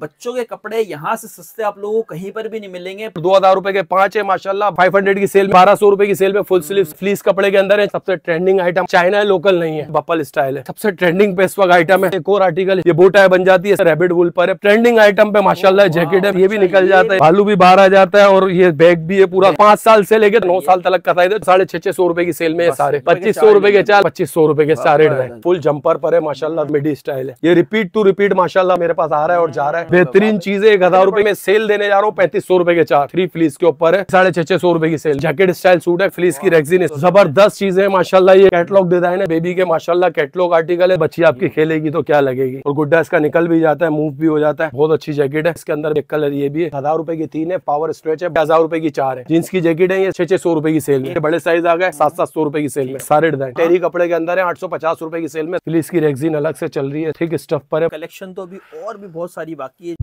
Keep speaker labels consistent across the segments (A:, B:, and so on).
A: बच्चों के कपड़े यहाँ से सस्ते आप लोगों को कहीं पर भी नहीं मिलेंगे।
B: 2000 रुपए के 5 है माशाल्लाह। 500 की सेल में 1200 रुपए की सेल में फुल स्लीव फ्लीस कपड़े के अंदर है। सबसे ट्रेंडिंग आइटम चाइना है, लोकल नहीं है, बपल स्टाइल है। सबसे ट्रेंडिंग पे इस वक्त आइटम है। एक और आर्टिकल ये बोटाई बन जाती है, रैबिट वूल पर है। ट्रेंडिंग आइटम पे माशाल्लाह जैकेट है, ये भी निकल जाता है, भालू भी बाहर आ जाता है और ये बैग भी है पूरा। 5 साल से लेकर 9 साल तक का साइज है। 650 रुपए की सेल में ये सारे 2500 रुपए के 4, 2500 रुपए के सारे फुल जंपर पर है माशाल्लाह, मिडी स्टाइल है। ये रिपीट टू रिपीट माशाल्लाह मेरे पास आ रहा है और जा रहा है। बेहतरीन चीजें 1000 रुपए में सेल देने जा रहा हूँ। 3500 रुपए के 4 3 फ्लीस के ऊपर है। 650 रुपए की सेल। जैकेट स्टाइल सूट है, फ्लीस की रेक्सिन, जबरदस्त चीजें माशाल्लाह। ये कैटलॉग डिजाइन है बेबी के माशाल्लाह, कैटलॉग आर्टिकल है। बच्ची आपकी खेलेगी तो क्या लगेगी। और गुड्डा इसका निकल भी जाता है, मूव भी हो जाता है। बहुत अच्छी जैकेट है। इसके अंदर एक कलर ये भी है। 1000 रुपए की 3 है, पावर स्ट्रेच है। 1000 रुपए की 4 है। जींस की जैकेट है, ये 600 रुपए की सेल में। बड़े साइज आ गए 700 रुपए की सेल में। सारे डिजाइन टेरी कपड़े के अंदर है। 850 रुपए की सेल में। फ्लीस की रेक्सिन अलग से चल रही है, थिक स्टफ पर है।
A: कलेक्शन तो अभी और भी बहुत सारी बाकी है।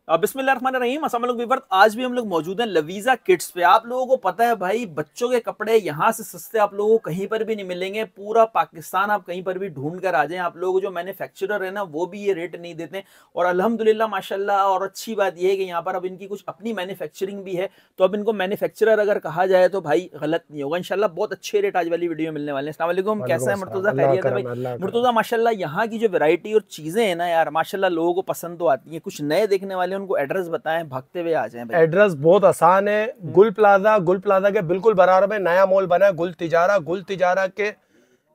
A: बिस्मिल्लाहिर्रहमानिर्रहीम, अस्सलाम वालेकुम व्यूअर्स। आज भी हम लोग मौजूद हैं लवीजा किड्स पे। आप लोगों को पता है भाई, बच्चों के कपड़े यहाँ से सस्ते आप लोगों को कहीं पर भी नहीं मिलेंगे। पूरा पाकिस्तान आप कहीं पर भी ढूंढ कर आ जाएं, आप लोगों को जो मैन्युफैक्चरर है ना वो भी ये रेट नहीं देते। और अल्हम्दुलिल्लाह माशाल्लाह, और अच्छी बात यह है कि यहाँ पर अब इनकी कुछ अपनी मैन्युफैक्चरिंग भी है, तो अब इनको मैन्युफैक्चरर अगर कहा जाए तो भाई गलत नहीं होगा। इंशाल्लाह बहुत अच्छे रेट आज वाली वीडियो मिलने वाले हैं। अस्सलाम वालेकुम, कैसा है मुर्तजा? खैरियत है भाई? मुर्तजा माशाल्लाह यहाँ की जो वैरायटी और चीजें है ना यार माशाल्लाह लोगों को पसंद तो आती है। कुछ नए देखने वाले उनको एड्रेस बताएं, भागते हुए आ जाएं भाई।
B: एड्रेस बहुत आसान है। गुल प्लाजा के बिल्कुल बराबर में नया मॉल बना है, गुल तिजारा के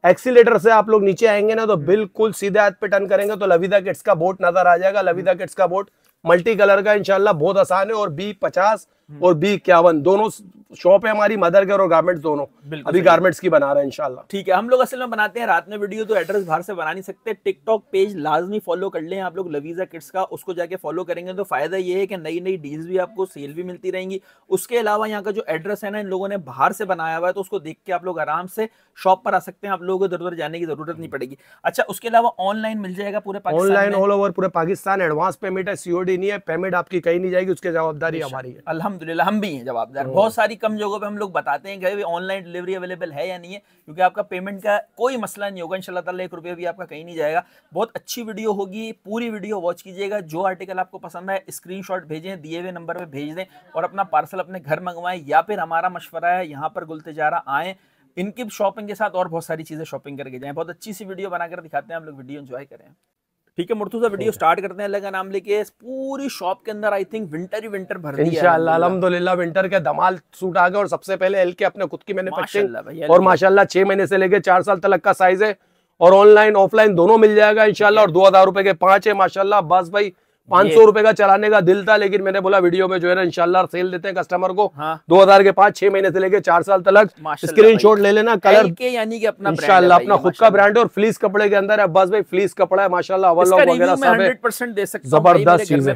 B: एक्सीलेटर से आप लोग नीचे आएंगे ना तो बिल्कुल सीधे हाथ पे टर्न करेंगे तो लवीजा किड्स का बोर्ड नजर आ जाएगा। लवीजा किड्स का बोर्ड मल्टी कलर का इंशाल्लाह बहुत आसान है। और B50 और B51 दोनों शॉप है हमारी, मदर केयर और गारमेंट्स दोनों। अभी गारमेंट्स की बना रहे हैं इंशाल्लाह।
A: ठीक है, हम लोग असल में बनाते हैं रात में वीडियो, तो एड्रेस बाहर से बना नहीं सकते। टिकटॉक पेज लाजमी फॉलो कर लें आप लोग लवीजा किड्स का, उसको जाके फॉलो करेंगे तो फायदा ये है कि नई नई डील्स भी आपको सेल भी मिलती रहेंगी। उसके अलावा यहाँ का जो एड्रेस है ना इन लोगों ने बाहर से बनाया हुआ है, तो उसको देख के आप लोग आराम से शॉप पर आ सकते हैं। आप लोगों को इधर उधर जाने की जरूरत नहीं पड़ेगी। अच्छा, उसके अलावा ऑनलाइन मिल जाएगा पूरे पाकिस्तान,
B: ऑनलाइन ऑल ओवर पूरे पाकिस्तान। एडवांस पेमेंट है, COD नहीं है। पेमेंट आपकी कहीं नहीं जाएगी, उसकी जवाबदारी हमारी है।
A: अल्हम्दुलिल्लाह हम भी हैं जवाबदार। बहुत सारी कम जगहों पे हम लोग बताते हैं कि ऑनलाइन डिलीवरी अवेलेबल है या नहीं है, क्योंकि आपका पेमेंट का कोई मसला नहीं होगा। इंशाल्लाह ताला 1 रुपया भी आपका कहीं नहीं जाएगा। बहुत अच्छी वीडियो होगी, पूरी वीडियो वॉच कीजिएगा। जो आर्टिकल आपको पसंद है स्क्रीनशॉट भेजें, दिए हुए नंबर पे भेज दें और अपना पार्सल अपने घर मंगवाएं। या फिर हमारा मशवरा है यहाँ पर गुल तिजारा आएँ, इनकी शॉपिंग के साथ और बहुत सारी चीजें शॉपिंग करके जाएं। बहुत अच्छी सी वीडियो बनाकर दिखाते हैं, हम लोग वीडियो एंजॉय करें। ठीक है मुर्तुजा, वीडियो स्टार्ट करते हैं। अल्लाह का नाम लेके पूरी शॉप के अंदर I think winter he winter भर दिया है
B: इंशाल्लाह। अल्हम्दुलिल्लाह विंटर के धमाल सूट आ गए। और सबसे पहले एल के अपने खुद की मैन्युफैक्चरिंग और माशाल्लाह 6 महीने से लेके 4 साल तक का साइज है। और ऑनलाइन ऑफलाइन दोनों मिल जाएगा इंशाल्लाह। और 2000 रुपए के 5 है माशाल्लाह। बस भाई 500 रुपए का चलाने का दिल था, लेकिन मैंने बोला वीडियो में जो है ना इंशाल्लाह सेल देते हैं कस्टमर को। 2000 के 5 6 महीने से लेके 4 साल तक स्क्रीनशॉट ले लेना। कलर
A: के यानी कि अपना
B: इंशाल्लाह अपना खुद का ब्रांड है। और फ्लीस कपड़े के अंदर है। बस भाई फ्लीस कपड़ा है माशाल्लाह, ओवरलॉक वगैरह सब है।
A: 100% दे सकता हूं,
B: जबरदस्त चीज है,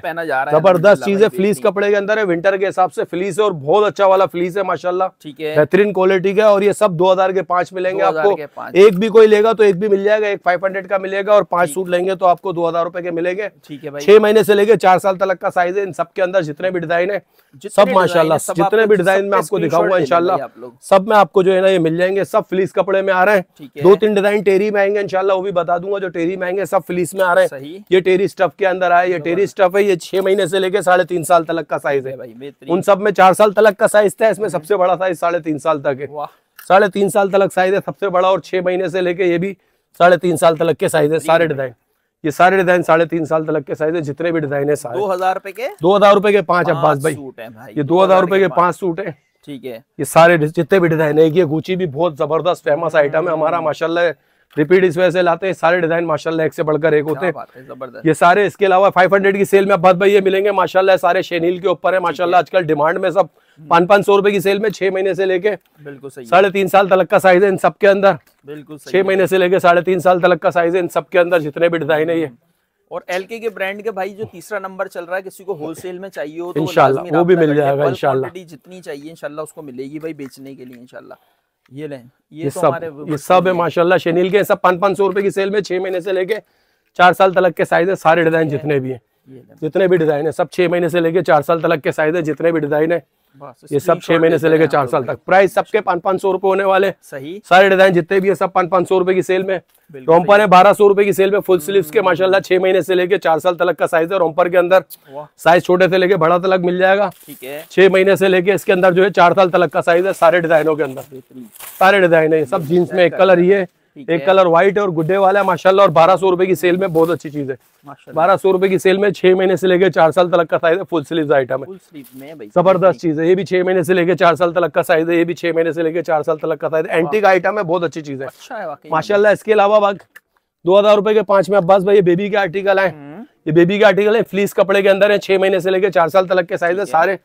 B: जबरदस्त चीज है। फ्लीस कपड़े के अंदर है, विंटर के हिसाब से फ्लीस है और बहुत अच्छा वाला फ्लीस है माशाल्लाह।
A: ठीक है,
B: बेहतरीन क्वालिटी का। और ये सब 2000 के 5 मिलेंगे आपको। एक भी कोई लेगा तो एक भी मिल जाएगा। एक 500 का मिलेगा और 5 सूट लेंगे तो आपको 2000 रुपए के मिलेंगे।
A: ठीक है भाई।
B: 6 महीने से लेके 4 साल तक का साइज है। इन सब के अंदर जितने भी डिजाइन है सब माशाल्लाह, जितने भी डिजाइन में आपको दिखाऊंगा इंशाल्लाह सब में आपको जो है ना ये मिल जाएंगे। सब फ्लीस कपड़े में आ रहे हैं। 2-3 डिजाइन टेरी में आएंगे इंशाल्लाह, वो भी बता दूंगा। जो टेरी में आएंगे सब फ्लीस में आ रहे हैं। ये टेरी स्टफ के अंदर आए, ये टेरी स्टफ है। ये 6 महीने से लेके 3.5 साल तक का साइज है भाई। उन सब में 4 साल तक का साइज था, इसमें सबसे बड़ा साइज 3.5 साल तक है। 3.5 साल तक साइज है सबसे बड़ा। और 6 महीने से लेके ये भी 3.5 साल तक के साइज है। सारे डिजाइन, ये सारे डिजाइन 3.5 साल तक के साइज है। जितने भी डिजाइन है सारे
A: 2000 रुपए के
B: 2000 रुपए के 5 अब्बास भाई
A: सूट है भाई।
B: ये 2000 रुपए के 5 सूट है।
A: ठीक है,
B: ये सारे जितने भी डिजाइन है। ये गुची भी बहुत जबरदस्त फेमस आइटम है हमारा माशाल्लाह। रिपीट इस वजह से लाते हैं। सारे डिजाइन माशाल्लाह एक से बढ़कर एक होते हैं ये सारे। इसके अलावा 500 की सेल में अब्बास भाई ये मिलेंगे माशाल्लाह। सारे शेनील के ऊपर है माशाल्लाह। आजकल डिमांड में सब 500-500 रुपए की सेल में 6 महीने से लेके
A: बिल्कुल सही
B: 3.5 साल तक का साइज है इन सब के अंदर।
A: बिल्कुल
B: 6 महीने से लेके 3.5 साल तक का साइज है इन सब के अंदर जितने भी डिजाइन है ये।
A: और एलके के ब्रांड के भाई जो तीसरा नंबर चल रहा है, किसी को होलसेल में चाहिए हो तो
B: इंशाल्लाह वो भी मिल जाएगा इंशाल्लाह।
A: जितनी चाहिए इंशाल्लाह उसको मिलेगी भाई बेचने के लिए इंशाल्लाह। ये लें,
B: ये सब है माशाल्लाह शेनील के। सब 500-500 रुपए की सेल में 6 महीने से लेके 4 साल तक के साइज है। सारे डिजाइन जितने भी हैं जितने भी डिजाइन है सब 6 महीने से लेके 4 साल तक के साइज है। जितने भी डिजाइन है ये सब 6 महीने से लेके 4 साल तक। प्राइस सबके 500-500 रुपए होने वाले।
A: सही।
B: सारे डिजाइन जितने भी है सब 500-500 रुपए की सेल में। रोम्पर है 1200 रुपए की सेल में फुल स्लीव्स के माशाल्लाह। 6 महीने से लेके 4 साल तक का साइज है। रोम्पर के अंदर साइज छोटे से लेके बड़ा तक मिल जाएगा।
A: ठीक है।
B: 6 महीने से लेके इसके अंदर जो है 4 साल तक का साइज है। सारे डिजाइनों के अंदर सारे डिजाइन है। सब जीन्स में एक कलर ये, एक कलर व्हाइट है और गुड्डे वाला है माशाल्लाह। और 1200 रुपए की सेल में बहुत अच्छी चीज है। 1200 रुपए की सेल में 6 महीने से लेके 4 साल तक का साइज है। फुल स्लीव्स आइटम है, जबरदस्त चीज है। ये भी 6 महीने से लेके 4 साल तक का साइज है। ये भी 6 महीने से लेके 4 साल तक का साइज है। एंटीक आइटम है, बहुत अच्छी चीज है माशाल्लाह। इसके अलावा 2000 रुपए के 5 में अब्बास भाई ये बेबी के आर्टिकल है। ये बेबी के आर्टिकल है, फ्लीस कपड़े के अंदर है। 6 महीने से लेके 4 साल तक के साइज है। सारे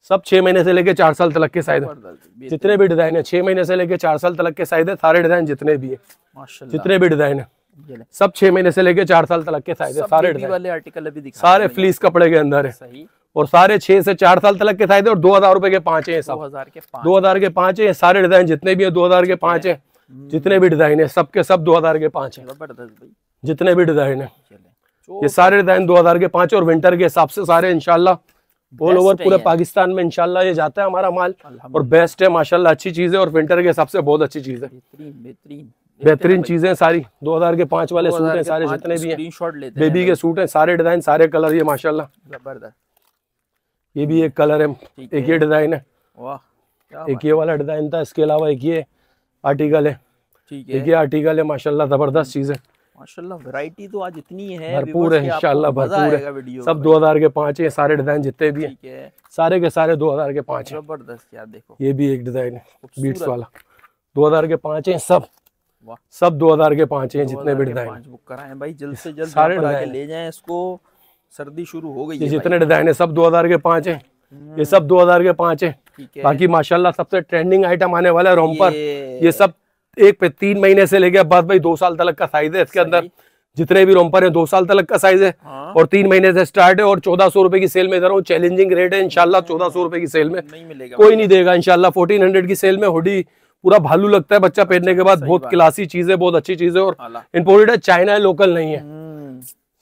B: सब 6 महीने से लेके 4 साल तक के साइज है। जितने भी डिजाइन है 6 महीने से लेके 4 साल तक के साइज है। सारे डिजाइन जितने भी है जितने भी डिजाइन है सब 6 महीने से लेके 4 साल तक के साइज है। सारे
A: वाले आर्टिकल अभी दिखा
B: सारे फ्लीस कपड़े के अंदर है और सारे 6 से 4 साल तक के साइज है। और 2000 रुपए के 5 है। सब 2000 के 5 है। सारे डिजाइन जितने भी है 2000 के 5 है। जितने भी डिजाइन है सबके सब 2000 के 5 है। जितने भी डिजाइन है ये सारे डिजाइन 2000 के 5 और विंटर के हिसाब से सारे इंशाल्लाह ऑल ओवर पूरे पाकिस्तान में इंशाल्लाह ये जाता है हमारा माल। और बेस्ट है माशाल्लाह, अच्छी चीज है और विंटर के हिसाब से बहुत अच्छी चीज है। बेहतरीन चीजें सारी 2000 के 5 वाले सूट हैं सारे जितने भी हैं। बेबी के सूट हैं सारे डिजाइन सारे कलर ये माशाल्लाह
A: जबरदस्त।
B: ये भी एक कलर है, एक ये डिजाइन है, एक ये वाला डिजाइन था। इसके अलावा एक ये आर्टिकल है, एक ये आर्टिकल है माशाल्लाह जबरदस्त चीज है
A: माशाल्लाह। वैरायटी तो आज इतनी है,
B: भरपूर है इंशाल्लाह, भरपूर है। सब 2000 के 5 है। सारे डिजाइन जितने भी हैं सारे के सारे 2000 के 5 है।
A: जबरदस्त यार। देखो ये
B: भी एक डिजाइन है बीट्स वाला, 2000 के 5 है। सब 2000 के 5 है। जितने भी डिजाइन
A: बुक कराएं भाई, जल्द से जल्द
B: सारे
A: ले जाएं इसको। सर्दी शुरू हो गई है।
B: जितने डिजाइन है सब 2000 के 5 है। ये सब 2000 के 5 है। बाकी माशाल्लाह सबसे ट्रेंडिंग आइटम आने वाला है रोम्पर। ये सब 1 पे 3 महीने से लेके बाद भाई 2 साल तक का साइज है। इसके अंदर जितने भी रोम्पर है 2 साल तक का साइज है। और 3 महीने से स्टार्ट है। और 1400 रुपए की सेल में दे रहा हूँ। चैलेंजिंग रेट है इंशाल्लाह। 1400 रुपए की सेल में
A: नहीं मिलेगा,
B: कोई नहीं देगा इंशाल्लाह। 1400 की सेल में हुडी पूरा भालू लगता है बच्चा पहनने के बाद। बहुत क्लासी चीज है, बहुत अच्छी चीज है और इम्पोर्टेड है, चाइना है, लोकल नहीं है।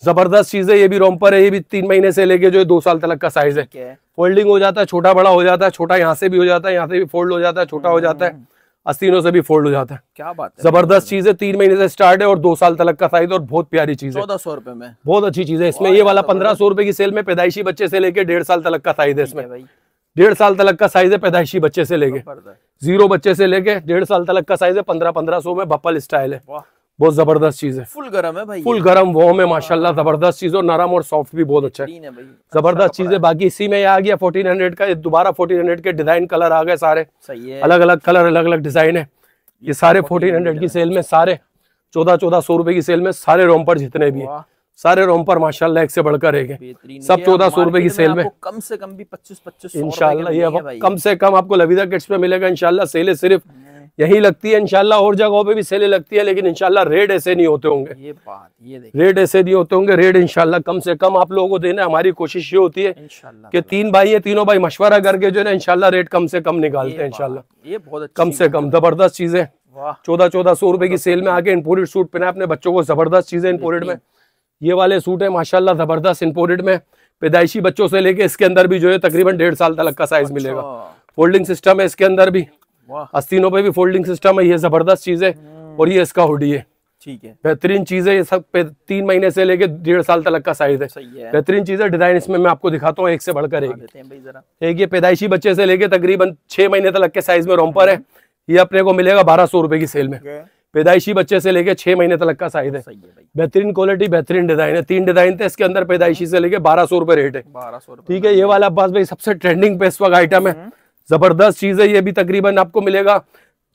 B: जबरदस्त चीज है। ये भी रोम्पर है। ये भी 3 महीने से लेके जो है 2 साल तक का साइज है। फोल्डिंग हो जाता है, छोटा बड़ा हो जाता है। छोटा यहाँ से भी हो जाता है, यहाँ से भी फोल्ड हो जाता है, छोटा हो जाता है, आस्तीनों से भी फोल्ड हो जाता है।
A: क्या बात है,
B: जबरदस्त चीज है। 3 महीने से स्टार्ट है और 2 साल तक का साइज और बहुत प्यारी चीज है।
A: 1400 रुपए में
B: बहुत अच्छी चीज है। इसमें ये वाला 1500 रुपए की सेल में पैदाइशी बच्चे से लेके 1.5 साल तक का साइज है। इसमें 1.5 साल तक का साइज है पैदाइशी बच्चे से लेके, 0 बच्चे से लेके 1.5 साल तक का साइज है। 1500 में बप्पल स्टाइल है। बहुत जबरदस्त चीज है।
A: फुल गरम है भाई,
B: फुल गरम वॉर्म है माशाल्लाह। जबरदस्त चीज और नरम और सॉफ्ट भी बहुत अच्छा है। जबरदस्त चीज है। बाकी इसी में आ गया 1400 का, दोबारा 1400 के डिजाइन कलर आ गए सारे।
A: सही है।
B: अलग अलग कलर अलग अलग डिजाइन है। ये सारे 1400 की सेल में, सारे 1400 रुपए की सेल में सारे रोम्पर जितने भी है सारे रोम्पर माशाल्लाह एक से बढ़कर एक है। सब 1400 रुपए की सेल में
A: कम से कम भी 25-25
B: इंशाल्लाह। ये कम से कम आपको लवीजा किट्स पे मिलेगा इंशाल्लाह। सेलें सिर्फ यही लगती है इंशाल्लाह, और जगहों पे भी सेलें लगती है, लेकिन इंशाल्लाह रेट ऐसे नहीं होते होंगे।
A: ये
B: रेट ऐसे नहीं होते होंगे। रेट इंशाल्लाह कम से कम आप लोगों को देना। हमारी कोशिश ये होती है कि 3 भाई है, तीनों भाई मशवरा करके जो है इंशाल्लाह रेट कम से कम निकालते हैं इंशाल्लाह।
A: ये बहुत
B: कम से कम जबरदस्त चीजें 1400 रुपए की सेल में आके इम्पोर्टेड सूट पहना अपने बच्चों को। जबरदस्त चीजें इम्पोर्टेड में ये वाले सूट है माशाल्लाह जबरदस्त इम्पोर्टेड में। पैदाइशी बच्चों से लेके इसके अंदर भी जो है तकरीबन 1.5 साल तक का साइज मिलेगा। फोल्डिंग सिस्टम है इसके अंदर भी, आस्तीनों पे भी फोल्डिंग सिस्टम है। ये जबरदस्त चीज है। और ये इसका हुडी है।
A: ठीक है,
B: बेहतरीन चीज है। ये सब 3 महीने से लेके 1.5 साल तक का साइज है। बेहतरीन चीज है। डिजाइन इसमें मैं आपको दिखाता हूँ एक से बढ़कर एक ये पैदाइशी बच्चे से लेके तकरीबन 6 महीने तक के साइज में रोम्पर है। ये अपने को मिलेगा 1200 रुपए की सेल में। पैदाइशी बच्चे से लेके 6 महीने तक का साइज है। बेहतरीन क्वालिटी, बेहतरीन डिजाइन है। 3 डिजाइन थे इसके अंदर। पैदाइशी से लेके 1200 रुपए रेट है।
A: 1200 रुपए।
B: ठीक है। ये वाला अब्बास भाई सबसे ट्रेंडिंग पे इस वक्त आइटम है। जबरदस्त चीज है। ये भी तकरीबन आपको मिलेगा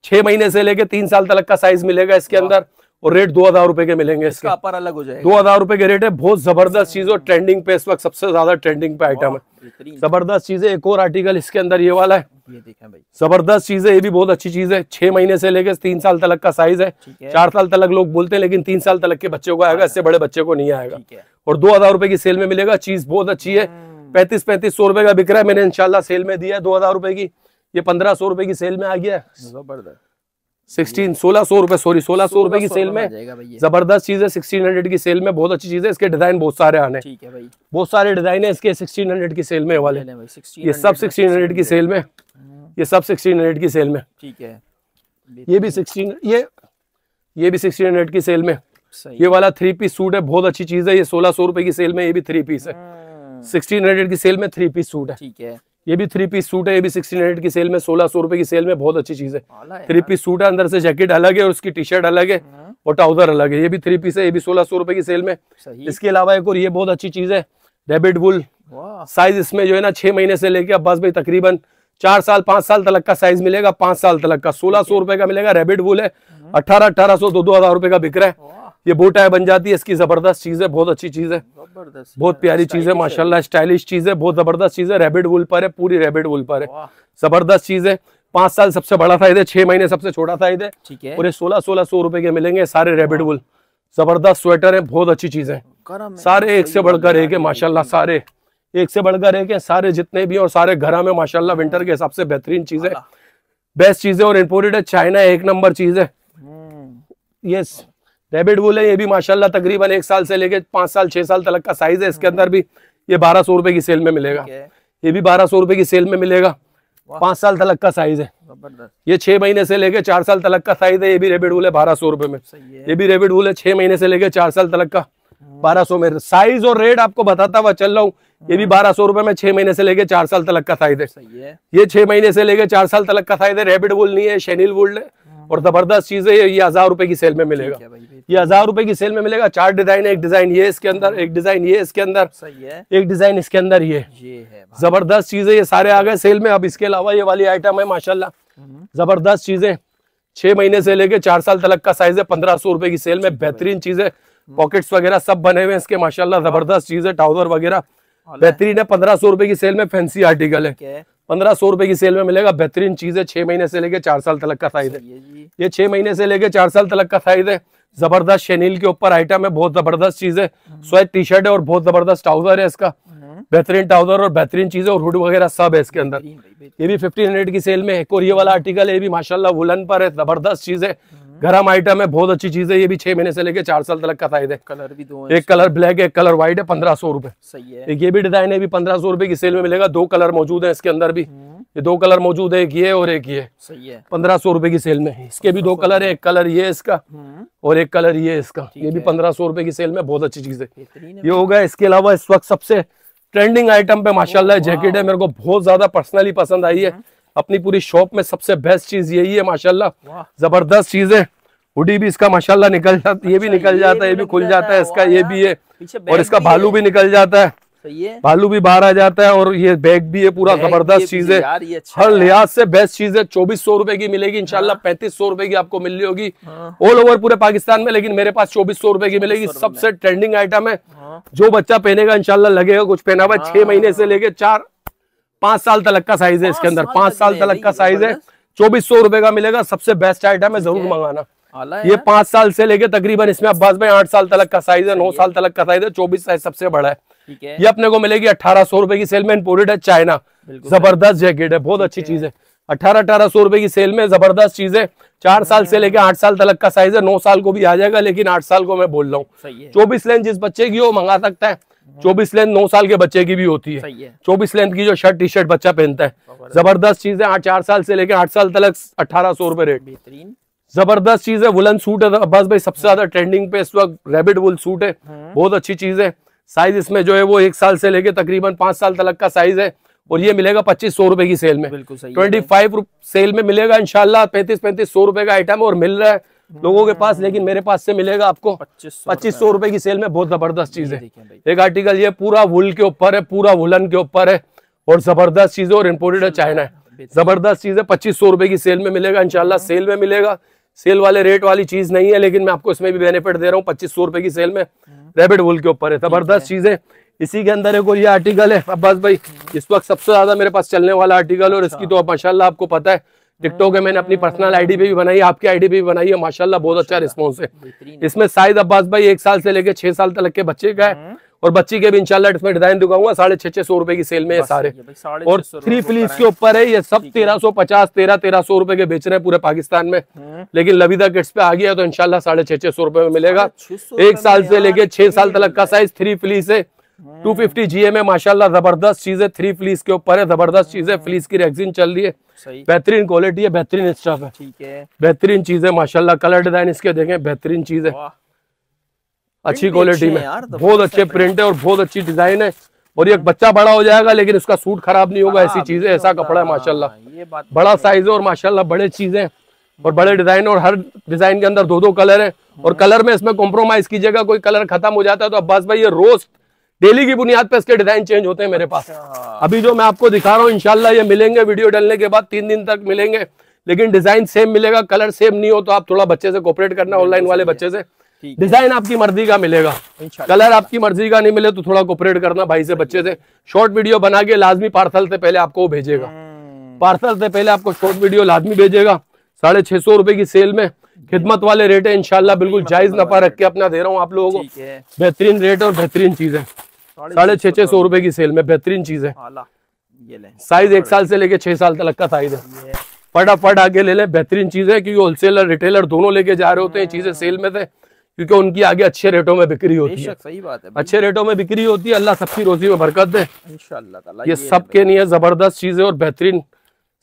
B: 6 महीने से लेके 3 साल तक का साइज मिलेगा इसके अंदर। और रेट 2000 रुपए के मिलेंगे। इसका
A: अपर अलग हो जाएगा।
B: 2000 रुपए के रेट है। बहुत जबरदस्त चीज और ट्रेंडिंग पे इस वक्त सबसे ज्यादा ट्रेंडिंग पे आइटम है। जबरदस्त चीज है। एक और आर्टिकल इसके अंदर ये वाला है।
A: ये देखें भाई,
B: जबरदस्त चीज है। ये भी बहुत अच्छी चीज है। 6 महीने से लेकर 3 साल तक का साइज है। 4 साल तक लोग बोलते हैं, लेकिन 3 साल तक के बच्चे को आएगा, इससे बड़े बच्चे को नहीं आएगा। और 2000 रुपए की सेल में मिलेगा। चीज बहुत अच्छी है। 3500 रुपए का बिक रहा है। मैंने इंशाल्लाह सेल में दिया है 2000 रुपए की। ये 1500 रुपए की सेल में आ गया।
A: जबरदस्त।
B: 1600 रुपए, सॉरी 1600 रुपए की सेल में जबरदस्त चीज है। 1600 की सेल में बहुत अच्छी चीज है। इसके डिजाइन बहुत सारे आने,
A: ठीक है भाई, बहुत
B: सारे डिजाइन है इसके 1600 की सेल में वाले। ये सब 1600 की सेल में, ये सब 1600 की सेल में, ठीक है। ये भी 1600 की सेल में। ये वाला 3 पीस सूट है, बहुत अच्छी चीज है। ये 1600 रुपए की सेल में, ये भी 3 पीस है। 1600 की सेल में 3 पीस सूट है, ठीक है। ये भी 3 पीस सूट है, ये भी 1600 की सेल में, 1600 रुपए की सेल में, बहुत अच्छी चीज है। 3 पीस सूट है, अंदर से जैकेट अलग है और उसकी टी शर्ट अलग है और ट्राउजर अलग है। ये भी 3 पीस है, ये भी 1600 रुपए की सेल में। इसके अलावा एक और ये बहुत अच्छी चीज है, रैबिट वुल। साइज इसमें जो है ना 6 महीने से लेके अब बस भाई तकरीबन 4 साल 5 साल तक का साइज मिलेगा, 5 साल तक का। 1600 रुपए का मिलेगा, रैबिट वुल है। 1800 2-2000 रुपए का बिक रहा है। ये बो टाई बन जाती है, इसकी जबरदस्त चीज है, बहुत अच्छी चीज है, बहुत प्यारी चीज है माशाल्लाह, स्टाइलिश चीज है, बहुत जबरदस्त चीज है। रैबिट वुल पर है, पूरी रैबिट वुल पर है, जबरदस्त चीज है। 5 साल सबसे बड़ा साइज है, 6 महीने सबसे छोटा साइज है, ठीक है। और ये 1600 रुपए के मिलेंगे सारे रैबिट वुल। जबरदस्त स्वेटर है, बहुत अच्छी चीज है, सारे एक से बढ़कर एक है माशाल्लाह, सारे एक से बढ़कर एक है, सारे जितने भी और सारे घर में माशाल्लाह विंटर के हिसाब से बेहतरीन चीज है, बेस्ट चीज है और इम्पोर्टेड है, चाइना एक नंबर चीज है। ये रैबिट वुल है, ये भी माशाल्लाह तकरीबन 1 साल से लेके 5 साल 6 साल तक का साइज है। इसके अंदर भी ये 1200 रुपए की सेल में मिलेगा, ये भी 1200 रुपए की सेल में मिलेगा। 5 साल तक का साइज है, ये 6 महीने से लेके 4 साल तक का साइज है। ये भी रैबिट वुल है 1200 रुपए में, ये भी रैबिट वुल है 6 महीने से लेके 4 साल तक का 1200 में। साइज और रेट आपको बताता हुआ चल रहा हूँ। ये भी 1200 रुपए में 6 महीने से लेके 4 साल तक का साइज है। ये 6 महीने से लेके 4 साल तक का साइज है। रैबिट वुल नहीं है, शेनिल वुल है और जबरदस्त चीज है। ये 1000 रुपए की सेल में मिलेगा, ये 1000 रुपए की सेल में मिलेगा। 4 डिजाइन है, एक डिजाइन ये इसके अंदर, एक डिजाइन ये इसके अंदर, एक डिजाइन इसके अंदर, ये है जबरदस्त चीज है। ये सारे आ गए सेल में। अब इसके अलावा ये वाली आइटम है माशाल्लाह, जबरदस्त चीजें, 6 महीने से लेके 4 साल तक का साइज है। 1500 रुपए की सेल में, बेहतरीन चीज है। पॉकेट्स वगैरह सब बने हुए हैं इसके माशाल्लाह, जबरदस्त चीज है। ट्राउजर वगैरह बेहतरीन है। 1500 रुपए की सेल में फैंसी आर्टिकल है, 1500 रुपए की सेल में मिलेगा, बेहतरीन चीज है। 6 महीने से लेके 4 साल तक का साइज है। ये 6 महीने से लेके 4 साल तक का साइज है। जबरदस्त शेनील के ऊपर आइटम है, बहुत जबरदस्त चीज है। स्वेट टी शर्ट है और बहुत जबरदस्त ट्राउजर है इसका, बेहतरीन ट्राउजर और बेहतरीन चीज है और हुड वगैरह सब है इसके अंदर। ये भी 1500 की सेल में। एक और ये वाला आर्टिकल है, ये भी माशाल्लाह वुलन पर है, जबरदस्त चीज है, गरम आइटम है, बहुत अच्छी चीज है। ये भी 6 महीने से लेके 4 साल तक का साइज है। कलर भी 2 है, एक कलर ब्लैक है, एक कलर व्हाइट है। 1500 रुपए, सही है। एक ये भी डिजाइन है, भी 1500 रुपए की सेल में मिलेगा। 2 कलर मौजूद है इसके अंदर भी, ये 2 कलर मौजूद है, एक ये और एक ये, सही है। 1500 रुपए की सेल में। इसके भी 2 कलर है, एक कलर ये इसका और एक कलर ये इसका। ये भी 1500 रुपए की सेल में, बहुत अच्छी चीज है। ये हो गया। इसके अलावा इस वक्त सबसे ट्रेंडिंग आइटम पे माशाल्लाह जैकेट है, मेरे को बहुत ज्यादा पर्सनली पसंद आई है। अपनी पूरी शॉप में सबसे बेस्ट चीज यही है माशाल्लाह, जबरदस्त चीज है। हुडी भी इसका माशाल्लाह निकल जाता, ये भी निकल जाता है, ये भी खुल जाता है इसका, ये भी है और इसका भालू भी निकल जाता है, भालू भी बाहर आ जाता है और ये बैग भी है, पूरा जबरदस्त चीज है। हर लिहाज से बेस्ट चीज है। 2400 रुपए की मिलेगी इंशाल्लाह, 3500 रुपए की आपको मिल रही होगी ऑल ओवर पूरे पाकिस्तान में, लेकिन मेरे पास 2400 रुपए की मिलेगी। सबसे ट्रेंडिंग आइटम है, जो बच्चा पहनेगा इंशाल्लाह लगेगा कुछ पहना हुआ। 6 महीने से लेके 4-5 साल तक का साइज है इसके अंदर, 5 साल तक का साइज है। 2400 रुपए का मिलेगा, सबसे बेस्ट आइटम है, जरूर मंगाना। ये 5 साल से लेके तकरीबन इसमें अब्बास भाई 8 साल तक का साइज है, 9 साल तक का साइज है, 24 साइज सबसे बड़ा है। ये अपने को मिलेगी 1800 रुपए की सेल में, इम्पोर्टेड है, चाइना, जबरदस्त जैकेट है, बहुत अच्छी चीज है। 1800 रुपए की सेल में, जबरदस्त चीज है। 4 साल से लेके 8 साल तक का साइज है, 9 साल को भी आ जाएगा, लेकिन 8 साल को मैं बोल रहा हूँ। 24 लेंथ जिस बच्चे की हो मंगा सकता है, 24 लेंथ 9 साल के बच्चे की भी होती है। 24 लेंथ की जो शर्ट टी शर्ट बच्चा पहनता है, जबरदस्त चीज है। 4 साल से लेके 8 साल तक 1800 रुपए रेट, बेहतरीन जबरदस्त चीज है। वुलन सूट है अब्बास भाई, सबसे ज्यादा ट्रेंडिंग पे इस वक्त रैबिट वुल सूट है, बहुत अच्छी चीज है। साइज इसमें जो है वो 1 साल से लेके तकरीबन 5 साल तक का साइज है और ये मिलेगा 2500 रुपए की सेल में, 25 सेल में मिलेगा इंशाल्लाह। 3500 रुपए का आइटम और मिल रहा है लोगों के पास, लेकिन मेरे पास से मिलेगा आपको 2500 रुपए की सेल में, बहुत जबरदस्त चीज है। एक आर्टिकल ये पूरा वुल के ऊपर है, पूरा वुलन के ऊपर है और जबरदस्त चीज है और इम्पोर्टेड है, चाइना है, जबरदस्त चीज है। 2500 रुपए की सेल में मिलेगा इंशाल्लाह, सेल में मिलेगा। सेल वाले रेट वाली चीज नहीं है, लेकिन मैं आपको इसमें भी बेनिफिट दे रहा हूँ। 2500 रुपए की सेल में रैबिट वुल के ऊपर है, जबरदस्त चीज है। इसी के अंदर एक और ये आर्टिकल है अब्बास भाई, इस वक्त सबसे ज्यादा मेरे पास चलने वाला आर्टिकल, और इसकी तो माशाल्लाह आपको पता है टिकटॉक है, मैंने अपनी पर्सनल आईडी पे भी बनाई है, आपकी आईडी पे भी बनाई है, माशाल्लाह बहुत अच्छा रिस्पॉन्स है। इसमें साइज अब्बास भाई 1 साल से लेके 6 साल तक के बच्चे का है और बच्ची के भी इंशाल्लाह इसमें डिजाइन दिखाऊंगा। 650 रुपए की सेल में ये सारे। और 3 फ्लीस के ऊपर है, ये सब 1350 1300 रुपए के बेच रहे हैं पूरे पाकिस्तान में, लेकिन लविदा किड्स पे आ गया तो इंशाल्लाह 650 रुपए में मिलेगा। 1 साल से लेके 6 साल तक का साइज 3 फ्लीस है। 250 GM है माशाल्लाह, जबरदस्त चीज है। 3 फ्लीस के ऊपर है, जबरदस्त चीज है। फ्लीस की रेक्सिन चल रही है, बेहतरीन क्वालिटी है, बेहतरीन स्टफ है, ठीक है, बेहतरीन चीज है माशाल्लाह। कलर डिजाइन इसके देखें, बेहतरीन चीज है, अच्छी क्वालिटी में, बहुत अच्छे प्रिंट है और बहुत अच्छी डिजाइन है। और ये बच्चा बड़ा हो जाएगा लेकिन उसका सूट खराब नहीं होगा, ऐसी चीज है, ऐसा कपड़ा है माशाल्लाह। बड़ा साइज है और माशाल्लाह बड़े चीजें और बड़े डिजाइन, और हर डिजाइन के अंदर 2-2 कलर है। और कलर में इसमें कॉम्प्रोमाइज कीजिएगा, कोई कलर खत्म हो जाता है तो अब्बास भाई ये रोज डेली की बुनियाद पे इसके डिजाइन चेंज होते हैं मेरे पास। अभी जो मैं आपको दिखा रहा हूँ इंशाल्लाह ये मिलेंगे वीडियो डालने के बाद 3 दिन तक मिलेंगे, लेकिन डिजाइन सेम मिलेगा, कलर सेम नहीं हो तो आप थोड़ा बच्चे से कोऑपरेट करना, ऑनलाइन वाले बच्चे से। डिजाइन आपकी मर्जी का मिलेगा, कलर आपकी मर्जी का नहीं मिले तो थोड़ा कोऑपरेट करना भाई से, बच्चे से। शॉर्ट वीडियो बना के लाजमी पार्सल से पहले आपको भेजेगा, पार्सल से पहले आपको शॉर्ट वीडियो लाजमी भेजेगा। 650 रुपए की सेल में खिदमत वाले रेट है इंशाल्लाह, बिल्कुल जायज नफा रख के अपना दे रहा हूँ आप लोगों को। बेहतरीन रेट और बेहतरीन चीज है। 650 रुपए की सेल में बेहतरीन चीज है। साइज 1 साल से लेके 6 साल तक का साइज है। फटाफट आगे ले ले, बेहतरीन चीज है, क्योंकि होलसेलर रिटेलर दोनों लेके जा रहे होते हैं चीजें सेल में से, क्योंकि उनकी आगे अच्छे रेटों में बिक्री होती है। सही बात है, अच्छे रेटों में बिक्री होती है। अल्लाह सबकी रोजी में बरकत दे इंशाल्लाह। ये सबके लिए जबरदस्त चीज है और बेहतरीन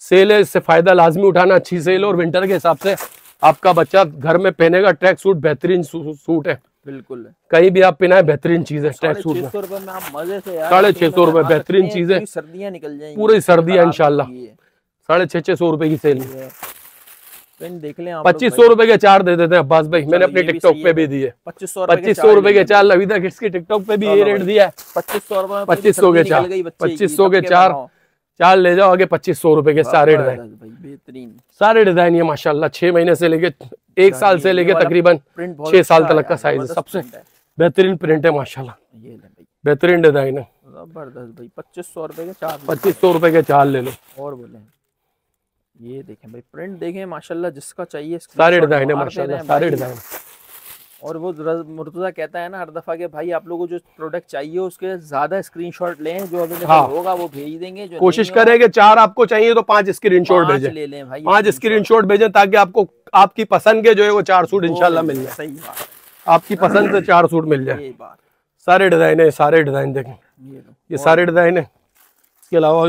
B: सेल है, इससे फायदा लाजमी उठाना। अच्छी सेल और विंटर के हिसाब से आपका बच्चा घर में पहनेगा ट्रैक सूट, बेहतरीन सूट है, बिल्कुल कहीं भी आप पहनाए बेहतरीन चीज है। ट्रैक सूट में 650 रुपए बेहतरीन चीज है, सर्दियां निकल जाएंगी, पूरी सर्दियां इंशाल्लाह। 650 रुपए की सेल देख लें। 2500 रुपए के 4 दे देते हैं अब्बास भाई, मैंने अपने टिकटॉक पे भी दिए 2500 रुपए के 4। लविदा किड्स की टिकटॉक पे भी ये रेट दिया है 2500 के 4, 2500 के 4 ले जाओ आगे। 2500 रुपए के सारे डिजाइन, बेहतरीन सारे डिजाइन ये माशाल्लाह। 6 महीने से लेके 1 साल से लेके तकरीबन 6 साल तक का साइज है। सबसे बेहतरीन प्रिंट है माशाल्लाह, बेहतरीन डिजाइन है, जबरदस्त भाई। 2500 रुपए के 4, 2500 रुपए के 4 ले लो। और बोले ये देखें भाई, प्रिंट देखें माशाल्लाह, जिसका चाहिए सारे डिजाइन है माशाल्लाह, सारे डिजाइन। और वो मुर्तजा कहता है ना हर दफा के भाई आप लोगों को जो प्रोडक्ट चाहिए उसके ज्यादा स्क्रीनशॉट लें, जो अवेलेबल होगा वो भेज देंगे। जो कोशिश करें कि 4 आपको चाहिए तो 5 स्क्रीनशॉट भेजें, ले लें भाई, 5 स्क्रीनशॉट भेजें ताकि आपको आपकी पसंद के जो है वो 4 सूट इंशाल्लाह मिल जाए। सही बात है, आपकी पसंद से 4 सूट मिल जाए। सारे डिजाइन है, सारे डिजाइन देखें, ये सारे डिजाइन है। इसके अलावा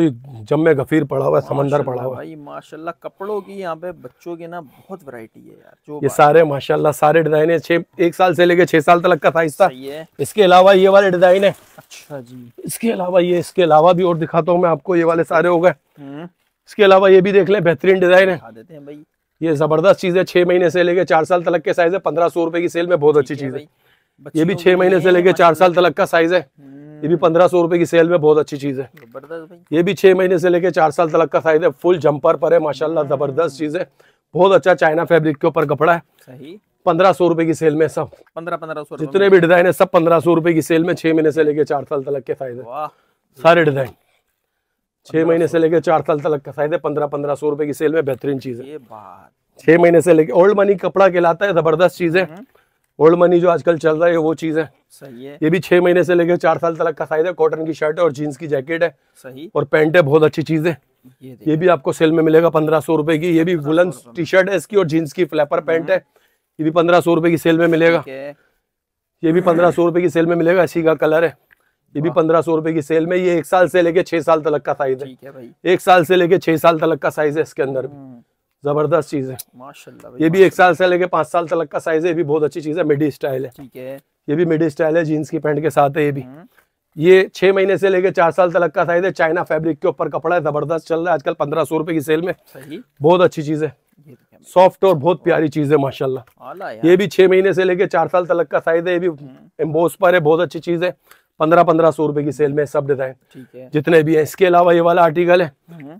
B: जम्मे गफीर पड़ा हुआ है, समंदर पड़ा हुआ है भाई माशाल्लाह। कपड़ों की यहाँ पे बच्चों की ना बहुत वैरायटी है यार, जो ये सारे माशाल्लाह सारे डिजाइन है। 1 साल से लेके 6 साल तक का साइज था। इसके अलावा ये वाले डिजाइन है। अच्छा जी, इसके अलावा ये, इसके अलावा भी और दिखाता हूँ मैं आपको, ये वाले सारे हो गए। इसके अलावा ये भी देख लें, बेहतरीन डिजाइन है, देते हैं भाई। ये जबरदस्त चीज है, 6 महीने से लेके 4 साल तक के साइज है। 1500 रुपए की सेल में बहुत अच्छी चीज है। ये भी 6 महीने से लेके 4 साल तक का साइज है। ये भी 1500 रुपए की सेल में बहुत अच्छी चीज है। ये भी 6 महीने से लेके 4 साल तक का साइज है। फुल जंपर पर है माशाल्लाह, जबरदस्त चीज है, बहुत अच्छा चाइना फैब्रिक के ऊपर कपड़ा है। सही 1500 रुपए की सेल में सब 1500 जितने भी डिजाइन है सब 1500 रुपए की सेल में। 6 महीने से लेके 4 साल तक के साइज है सारे डिजाइन। 6 महीने से लेके 4 साल तक का साइज है। 1500 रुपए की सेल में बेहतरीन चीज है। 6 महीने से लेके ओल्ड मनी कपड़ा कहलाता है, जबरदस्त चीज है। ओल्ड मनी जो आजकल चल रहा है वो चीज है। सही है। ये भी 6 महीने से लेकर 4 साल तक का साइज है। कॉटन की शर्ट है और जीन्स की जैकेट है। सही। और पैंट है, बहुत अच्छी चीज है। ये भी आपको सेल में मिलेगा 1500 रुपए की। ये भी वुलन टी शर्ट है इसकी और जीन्स की फ्लैपर पैंट है। ये भी 1500 रुपए की सेल में मिलेगा। ये भी 1500 रुपए की सेल में मिलेगा, इसी का कलर है। ये भी 1500 रुपए की सेल में। ये 1 साल से लेके 6 साल तक का साइज है। 1 साल से लेके 6 साल तक का साइज है इसके अंदर भी, जबरदस्त चीज है माशाल्लाह। ये भी 1 साल से लेके 5 साल तक का साइज है। ये भी बहुत अच्छी चीज है, मिडी स्टाइल है। ठीक है। ये भी मिडी स्टाइल है, जीन्स की पैंट के साथ है। ये भी ये 6 महीने से लेके 4 साल तक का साइज है। चाइना फैब्रिक के ऊपर कपड़ा है, जबरदस्त चल रहा है आजकल 1500 रुपए की सेल में। सही। बहुत अच्छी चीज है, सॉफ्ट और बहुत प्यारी चीज है माशाल्लाह। ये भी 6 महीने से लेके 4 साल तक का साइज है। ये भी एम्बोस पर है, बहुत अच्छी चीज है। 1500 रुपए की सेल में सब डिजाइन जितने भी है। इसके अलावा ये वाला आर्टिकल है,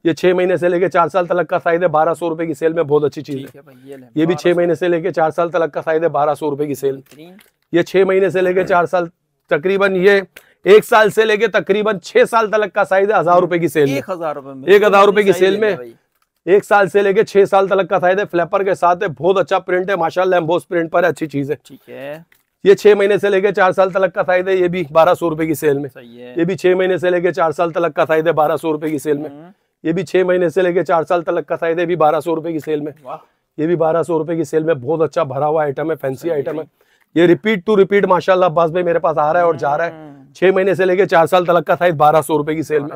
B: ये 6 महीने से लेके 4 साल तक का साइज है। 1200 रुपए की सेल में, बहुत अच्छी चीज है। ये भी 6 महीने से लेके 4 साल तक का साइज है। 1200 रुपए की सेल। ये 6 महीने से लेके 4 साल तकरीबन, ये 1 साल से लेके तकरीबन 6 साल तक का साइज है। 1000 रुपए की सेल में, 1000 रुपए की सेल में। 1 साल से लेके 6 साल तक का साइज है। फ्लैपर के साथ है, बहुत अच्छा प्रिंट है माशाल्लाह। एम्बोस प्रिंट पर अच्छी चीज है। ठीक है। ये 6 महीने से लेके 4 साल तक का साइज है, ये भी 1200 रुपए की सेल में।
A: सही है।
B: ये भी 6 महीने से लेके 4 साल तक का साइज है, 1200 रुपए की सेल में। ये भी 6 महीने से लेके 4 साल तक का साइज है, भी 1200 रुपए की सेल में। ये भी 1200 रुपए की सेल में, बहुत अच्छा भरा हुआ आइटम है, फैंसी आइटम है। ये रिपीट टू रिपीट माशाल्लाह अब्बास भाई मेरे पास आ रहा है और जा रहा है। 6 महीने से लेके 4 साल तक का साइज 1200 रुपए की सेल में।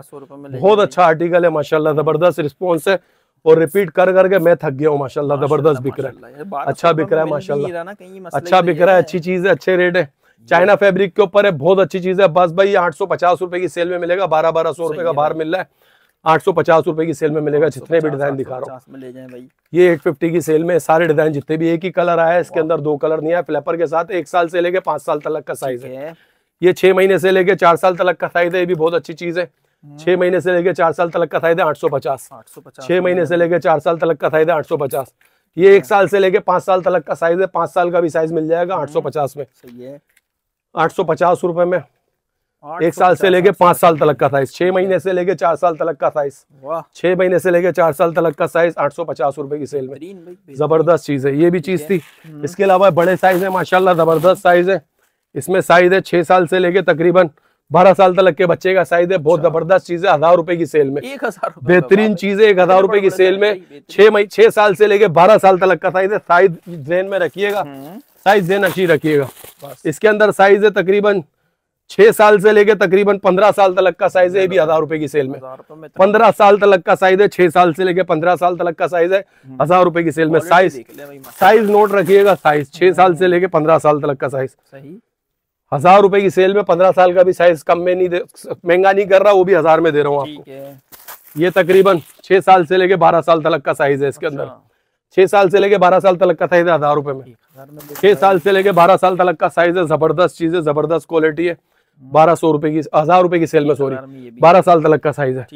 B: बहुत अच्छा आर्टिकल है माशाल्लाह, जबरदस्त रिस्पॉन्स है और रिपीट कर करके मैं थक गया हूँ माशाल्लाह। जबरदस्त बिक रहा है, अच्छा बिक रहा है माशाल्लाह, अच्छा बिक रहा है, अच्छी चीज है, अच्छे रेट है। चाइना फैब्रिक के ऊपर है, बहुत अच्छी चीज है अब्बास भाई। 850 रुपए की सेल में मिलेगा, 1200 रुपए का बाहर मिल रहा है, 850 रुपए की सेल में मिलेगा। जितने भी डिजाइन दिखा रहा हूँ, ये 850 की सेल में सारे डिजाइन जितने भी, एक ही कलर आया है इसके अंदर, 2 कलर नहीं आया फ्लैपर के साथ। 1 साल से लेके 5 साल तक का साइज है। ये 6 महीने से लेके 4 साल तक का साइज है, ये भी बहुत अच्छी चीज है। 6 महीने से लेके 4 साल तक का साइज है 850। 6 महीने से लेके 4 साल तक का साइज है 850। ये 1 साल से लेके 5 साल तक का साइज है, 5 साल का भी साइज मिल जाएगा 850 में। 850 रुपए में 1 साल से लेके 5 साल तक का साइज, 6 महीने से लेके 4 साल तक का साइज, 6 महीने से लेके 4 साल तक का साइज 850 रुपए की सेल में। जबरदस्त चीज है, ये भी चीज थी। इसके अलावा बड़े साइज है माशाल्लाह, जबरदस्त साइज है। इसमें साइज है 6 साल से लेके तकरीबन 12 साल तक के बच्चे का साइज है। बहुत जबरदस्त चीज है, 1000 रुपए की सेल में,
A: 1000
B: बेहतरीन चीज है। 1000 रुपए की सेल में 6 साल से लेके 12 साल तक का साइज है। साइज ध्यान में रखिएगा, साइज ध्यान अच्छी रखिएगा। इसके अंदर साइज है तकरीबन 6 साल से लेके तकरीबन 15 साल तक का साइज है, ये भी 1000 रुपए की सेल में। 15 साल तक का साइज है, 6 साल से लेके 15 साल तक का साइज है, 1000 रुपए की सेल में। साइज नोट रखिएगा, साइज 6 साल से लेके 15 साल तक का साइज, 1000 रुपए की सेल में। 15 साल का भी साइज कम में नहीं, महंगा नहीं कर रहा, वो भी 1000 में दे रहा हूँ आपको। ये तकरीबन 6 साल से लेके 12 साल तक का साइज है इसके अंदर। 6 साल से लेके 12 साल तक का साइज है 1000 रुपए में। 6 साल से लेके 12 साल तक का साइज है, जबरदस्त चीज है, जबरदस्त क्वालिटी है। 1200 रुपए की, 1000 रुपए की सेल में, सॉरी 12 साल तक का साइज है।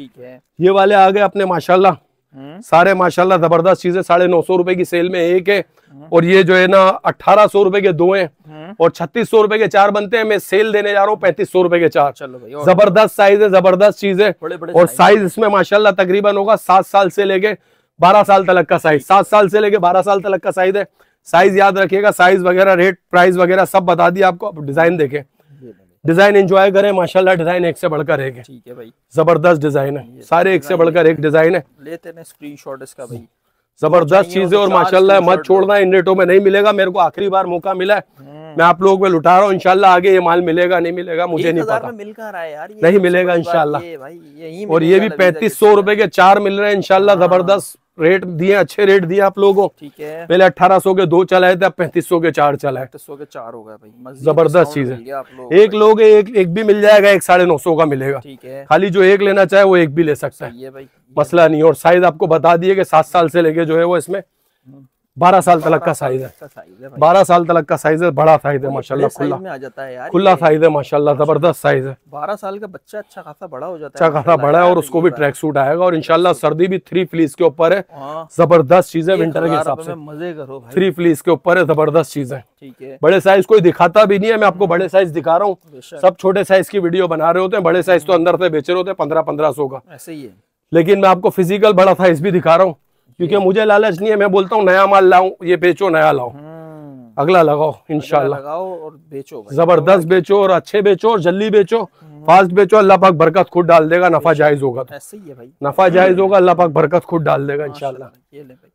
B: ये वाले आ गए अपने माशाल्लाह, सारे माशाल्लाह जबरदस्त चीज है। 950 रुपए की सेल में एक है, और ये जो है ना 1800 रुपए के 2 हैं, और 3600 रुपए के 4 बनते हैं। मैं सेल देने जा रहा हूँ 3500 रुपए के 4। जबरदस्त साइज है, जबरदस्त चीज है। और साइज इसमें माशाल्लाह तकरीबन होगा 7 साल से लेके 12 साल तक का साइज, 7 साल से लेके 12 साल तक का साइज है। साइज याद रखिएगा, साइज वगैरह, रेट, प्राइस वगैरह सब बता दिया आपको। आप डिजाइन देखें, डिजाइन एंजॉय करें माशाल्लाह। डिजाइन एक से बढ़कर एक है, ठीक है भाई, जबरदस्त डिजाइन है, सारे एक से बढ़कर एक डिजाइन है।
A: लेते हैं स्क्रीनशॉट इसका भाई,
B: जबरदस्त चीज है। और माशाल्लाह मत छोड़ना, इन रेटों में नहीं मिलेगा। मेरे को आखिरी बार मौका मिला है, मैं आप लोगों को लुटा रहा हूँ। इंशाल्लाह आगे ये माल मिलेगा नहीं मिलेगा मुझे नहीं पता,
A: मिल कहाँ रहा है यार,
B: नहीं मिलेगा इंशाल्लाह। और ये भी 3500 रुपए के 4 मिल रहे हैं इंशाल्लाह। जबरदस्त रेट दिए, अच्छे रेट दिए आप लोगों को।
A: ठीक है,
B: पहले 1800 के 2 चलाए थे, अब 3500 के 4 चलाए।
A: 3500 के 4 हो गए भाई,
B: जबरदस्त चीज है। एक लोग एक भी मिल जाएगा, एक 950 का मिलेगा।
A: ठीक है,
B: खाली जो एक लेना चाहे वो एक भी ले सकता है, मसला नहीं। और साइज आपको बता दिए कि 7 साल से लेके जो है वो इसमें 12 साल तक का साइज है। 12 साल तक का साइज है, बड़ा साइज है माशाल्लाह, खुला
A: में आ जाता है यार,
B: खुला साइज है माशाल्लाह, जबरदस्त साइज है।
A: 12 साल का बच्चा अच्छा खासा बड़ा हो जाता है,
B: अच्छा खासा बड़ा है। और उसको भी ट्रैक सूट आएगा, और इंशाल्लाह सर्दी भी 3 फ्लीस के ऊपर है, जबरदस्त चीज है। विंटर के हिसाब से
A: मजे करो भाई,
B: 3 फ्लीस के ऊपर है, जबरदस्त चीज है।
A: ठीक है,
B: बड़े साइज कोई दिखाता भी नहीं है, मैं आपको बड़े साइज दिखा रहा हूँ। सब छोटे साइज की वीडियो बना रहे होते हैं, बड़े साइज तो अंदर से बेच रहे होते हैं 1500 का, ऐसे ही है। लेकिन मैं आपको फिजिकल बड़ा साइज भी दिखा रहा हूँ, क्योंकि मुझे लालच नहीं है। मैं बोलता हूँ नया माल लाऊं, ये बेचो, नया लाओ, अगला लगाओ इंशाल्लाह, लगाओ और बेचो, जबरदस्त बेचो और अच्छे बेचो और जल्दी बेचो, फास्ट बेचो। अल्लाह पाक बरकत खुद डाल देगा, नफा जायज होगा तो ऐसे ही है भाई, नफा जायज होगा, अल्लाह पाक बरकत खुद डाल देगा इंशाल्लाह। ये ले भाई,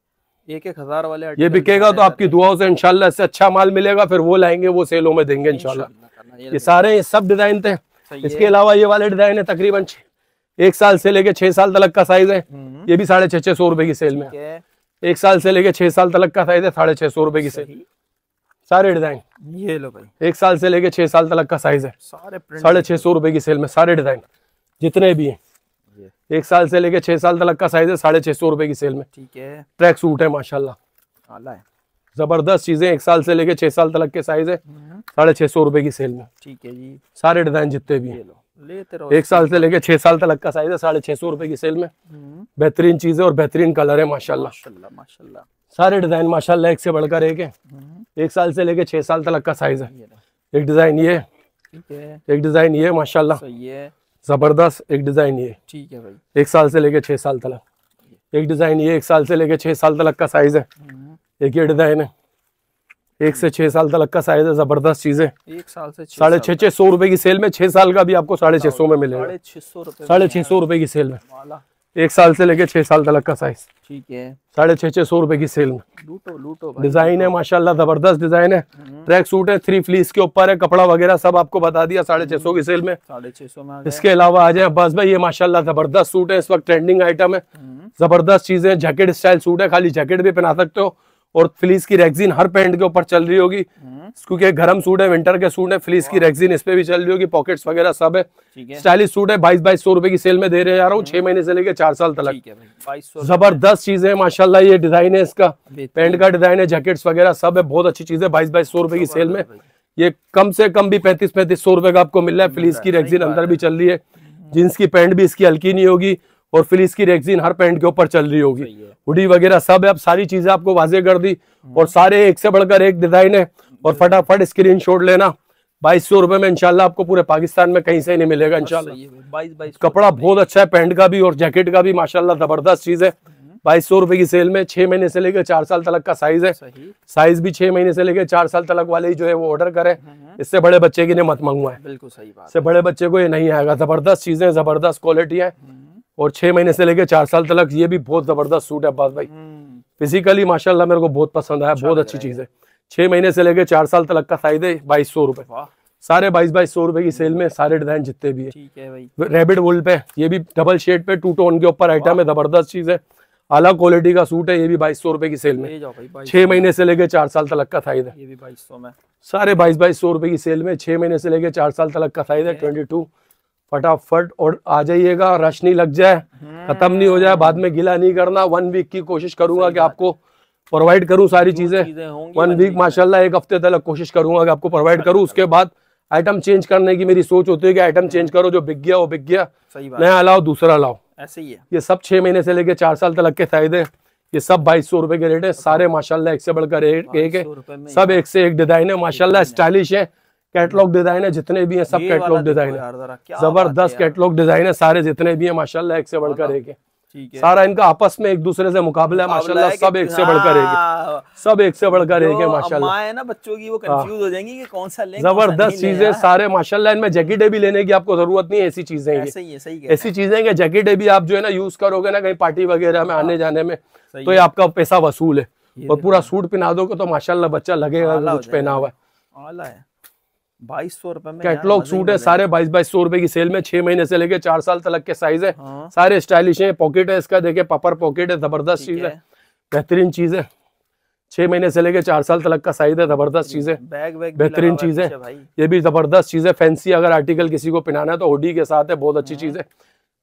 B: 1000 वाले ये बिकेगा तो आपकी दुआओं से इंशाल्लाह इससे अच्छा माल मिलेगा, फिर वो लाएंगे, वो सेलों में देंगे इंशाल्लाह। ये सारे सब डिजाइन थे। इसके अलावा ये वाले डिजाइन है तकरीबन 1 साल से लेके 6 साल तक का साइज है, ये भी 650 रुपए की सेल में। 1 साल से लेके 6 साल तक का साइज है, 650 रुपए की सेल, सारे डिजाइन। ये लो भाई, 1 साल से लेके 6 साल तक का साइज है, सारे 650 रुपए की सेल में, सारे डिजाइन जितने भी हैं। 1 साल से लेके 6 साल तक का साइज है, 650 रुपए की सेल में। ठीक है, ट्रैक सूट है माशाल्लाह, जबरदस्त चीजें। 1 साल से लेके 6 साल तक के साइज है, 650 रुपए की सेल में। ठीक है जी, सारे डिजाइन जितने भी हैं, लेते रहो। 1 साल से लेके 6 साल तक का साइज है, 650 रुपए की सेल में। बेहतरीन चीज है और बेहतरीन कलर है माशाल्लाह, माशाल्लाह। सारे डिजाइन माशाल्लाह एक से बढ़कर एक है। 1 साल से लेके 6 साल तक का साइज है। एक डिजाइन ये, एक डिजाइन ये माशाल्लाह, जबरदस्त। एक डिजाइन ये, ठीक है भाई, 1 साल से लेके 6 साल तक। एक डिजाइन ये, 1 साल से लेके 6 साल तक का साइज है। एक ये डिजाइन है, 1 से 6 साल तक का साइज है, जबरदस्त चीज है।
A: 1 साल से
B: 650 रुपए की सेल में, 6 साल का भी आपको 650 में मिलेगा। 650 रुपए की सेल में, 1 साल से लेके 6 साल तक का साइज,
A: ठीक है।
B: 650 रुपए की सेल में।
A: लूटो लूटो,
B: डिजाइन है माशाल्लाह, जबरदस्त डिजाइन है। ट्रैक सूट है, 3 फ्लीस के ऊपर है, कपड़ा वगैरह सब आपको बता दिया। 650 की सेल में,
A: 650 में।
B: इसके अलावा आ जाए बस भाई, ये माशाल्लाह जबरदस्त सूट है, इस वक्त ट्रेंडिंग आइटम है, जबरदस्त चीजें। जैकेट स्टाइल सूट है, खाली जैकेट भी पहना सकते हो, और फ्लीस की रेक्सिन हर पैंट के ऊपर चल रही होगी, क्योंकि गर्म सूट है, विंटर के सूट है। फ्लीस की रेक्सिन इस पे भी चल रही होगी, पॉकेट्स वगैरह सब है। स्टाइलिश सूट है, 2200 रुपए की सेल में दे रहे जा रहा हूँ, 6 महीने से लेके 4 साल तक। जबरदस्त चीज है माशाल्लाह, ये डिजाइन है इसका, पैंट का डिजाइन है, जैकेट्स वगैरह सब है, बहुत अच्छी चीज है। 2200 रुपए की सेल में ये कम से कम भी 3500 रुपए का आपको मिल रहा है। फ्लीस की रेक्सिन अंदर भी चल रही है, जींस की पैंट भी इसकी हल्की नहीं होगी, और फ्लीस की रेक्सिन हर पैंट के ऊपर चल रही होगी। हुडी वगैरह सब है, अब सारी चीजें आपको वाजे कर दी, और सारे एक से बढ़कर एक डिजाइन है। और फटाफट स्क्रीनशॉट लेना, 2200 रुपए में इंशाल्लाह आपको पूरे पाकिस्तान में कहीं से नहीं मिलेगा इंशाल्लाह। कपड़ा बहुत अच्छा है, पैंट का भी और जैकेट का भी माशाल्लाह जबरदस्त चीज है। 2200 रुपए की सेल में, 6 महीने से लेकर 4 साल तक का साइज है। साइज भी 6 महीने से लेकर 4 साल तक वाले ही जो है वो ऑर्डर करें, इससे बड़े बच्चे की ने मत मंगवाए,
A: बिल्कुल सही बात,
B: इससे बड़े बच्चे को ये नहीं आएगा। जबरदस्त चीजें, जबरदस्त क्वालिटी है, और 6 महीने से लेकर 4 साल तक ये भी बहुत जबरदस्त सूट है अब्बास भाई। फिजिकली माशाल्लाह मेरे को बहुत पसंद आया, बहुत अच्छी चीज है। 6 महीने से लेकर 4 साल तक का साइज है, 2200 रुपए, सारे 2200 रुपए की सेल में, सारे डिजाइन जितने भी है।
A: ठीक है भाई।
B: रैबिट वुल पे, ये भी डबल शेड पे 2 टोन के ऊपर आइटम है, जबरदस्त चीज है, अलग क्वालिटी का सूट है। ये भी 2200 रुपए की सेल में, 6 महीने से लेकर 4 साल तक का साइज है।
A: ये भी 2200 में,
B: सारे 2200 रुपए की सेल में, 6 महीने से लेकर 4 साल तक का साइज है। 22 फटाफट और आ जाइएगा, रश नहीं लग जाए, खत्म नहीं हो जाए, बाद में गिला नहीं करना। 1 वीक की कोशिश करूंगा कि आपको प्रोवाइड करूं सारी चीजें। 1 वीक माशाल्लाह, 1 हफ्ते तक कोशिश करूंगा कि आपको प्रोवाइड करूं। उसके बाद आइटम चेंज करने की मेरी सोच होती है कि आइटम चेंज करो, जो बिक गया वो बिक गया, नया लाओ, दूसरा लाओ,
A: ऐसे ही है।
B: ये सब 6 महीने से लेकर 4 साल तक के फायदे, ये सब 2200 रुपए के रेट है। सारे माशाल्लाह एक से बढ़कर एक है, सब एक से एक डिजाइन है माशाल्लाह, स्टाइलिश है। कैटलॉग डिजाइन है, जितने भी हैं सब कैटलॉग डिजाइन है, जबरदस्त कैटलॉग डिजाइन है, सारे जितने भी हैं माशाल्लाह एक से बढ़कर एक है। सारा इनका आपस में एक दूसरे से मुकाबला है माशाल्लाह, सब एक से बढ़कर एक है, सब एक से बढ़कर एक है माशाल्लाह।
A: है ना बच्चों की वो कंफ्यूज हो जाएंगी कि कौन सा लें,
B: जबरदस्त चीजें सारे माशाल्लाह। इनमें जैकेटें भी लेने की आपको जरूरत नहीं है, ऐसी चीजें ऐसी चीजें कि जैकेटें भी आप जो है ना यूज करोगे ना कहीं पार्टी वगैरह में आने जाने में, तो ये आपका पैसा वसूल है। और पूरा सूट पहना दोगे तो माशाल्लाह बच्चा लगेगा कुछ पहना हुआ है।
A: 2200 रुपए में
B: कैटलॉग सूट है, सारे 2200 रुपए की सेल में, 6 महीने से लेके 4 साल तक के साइज है। सारे स्टाइलिश है, पॉकेट है इसका, देखिए पापर पॉकेट है, जबरदस्त चीज है, बेहतरीन चीज है। 6 महीने से लेके 4 साल तक का साइज है, जबरदस्त चीज है, बेहतरीन चीज है। ये भी जबरदस्त चीज है, फैंसी अगर आर्टिकल किसी को पहनाना है तो हुडी के साथ है, बहुत अच्छी चीज है।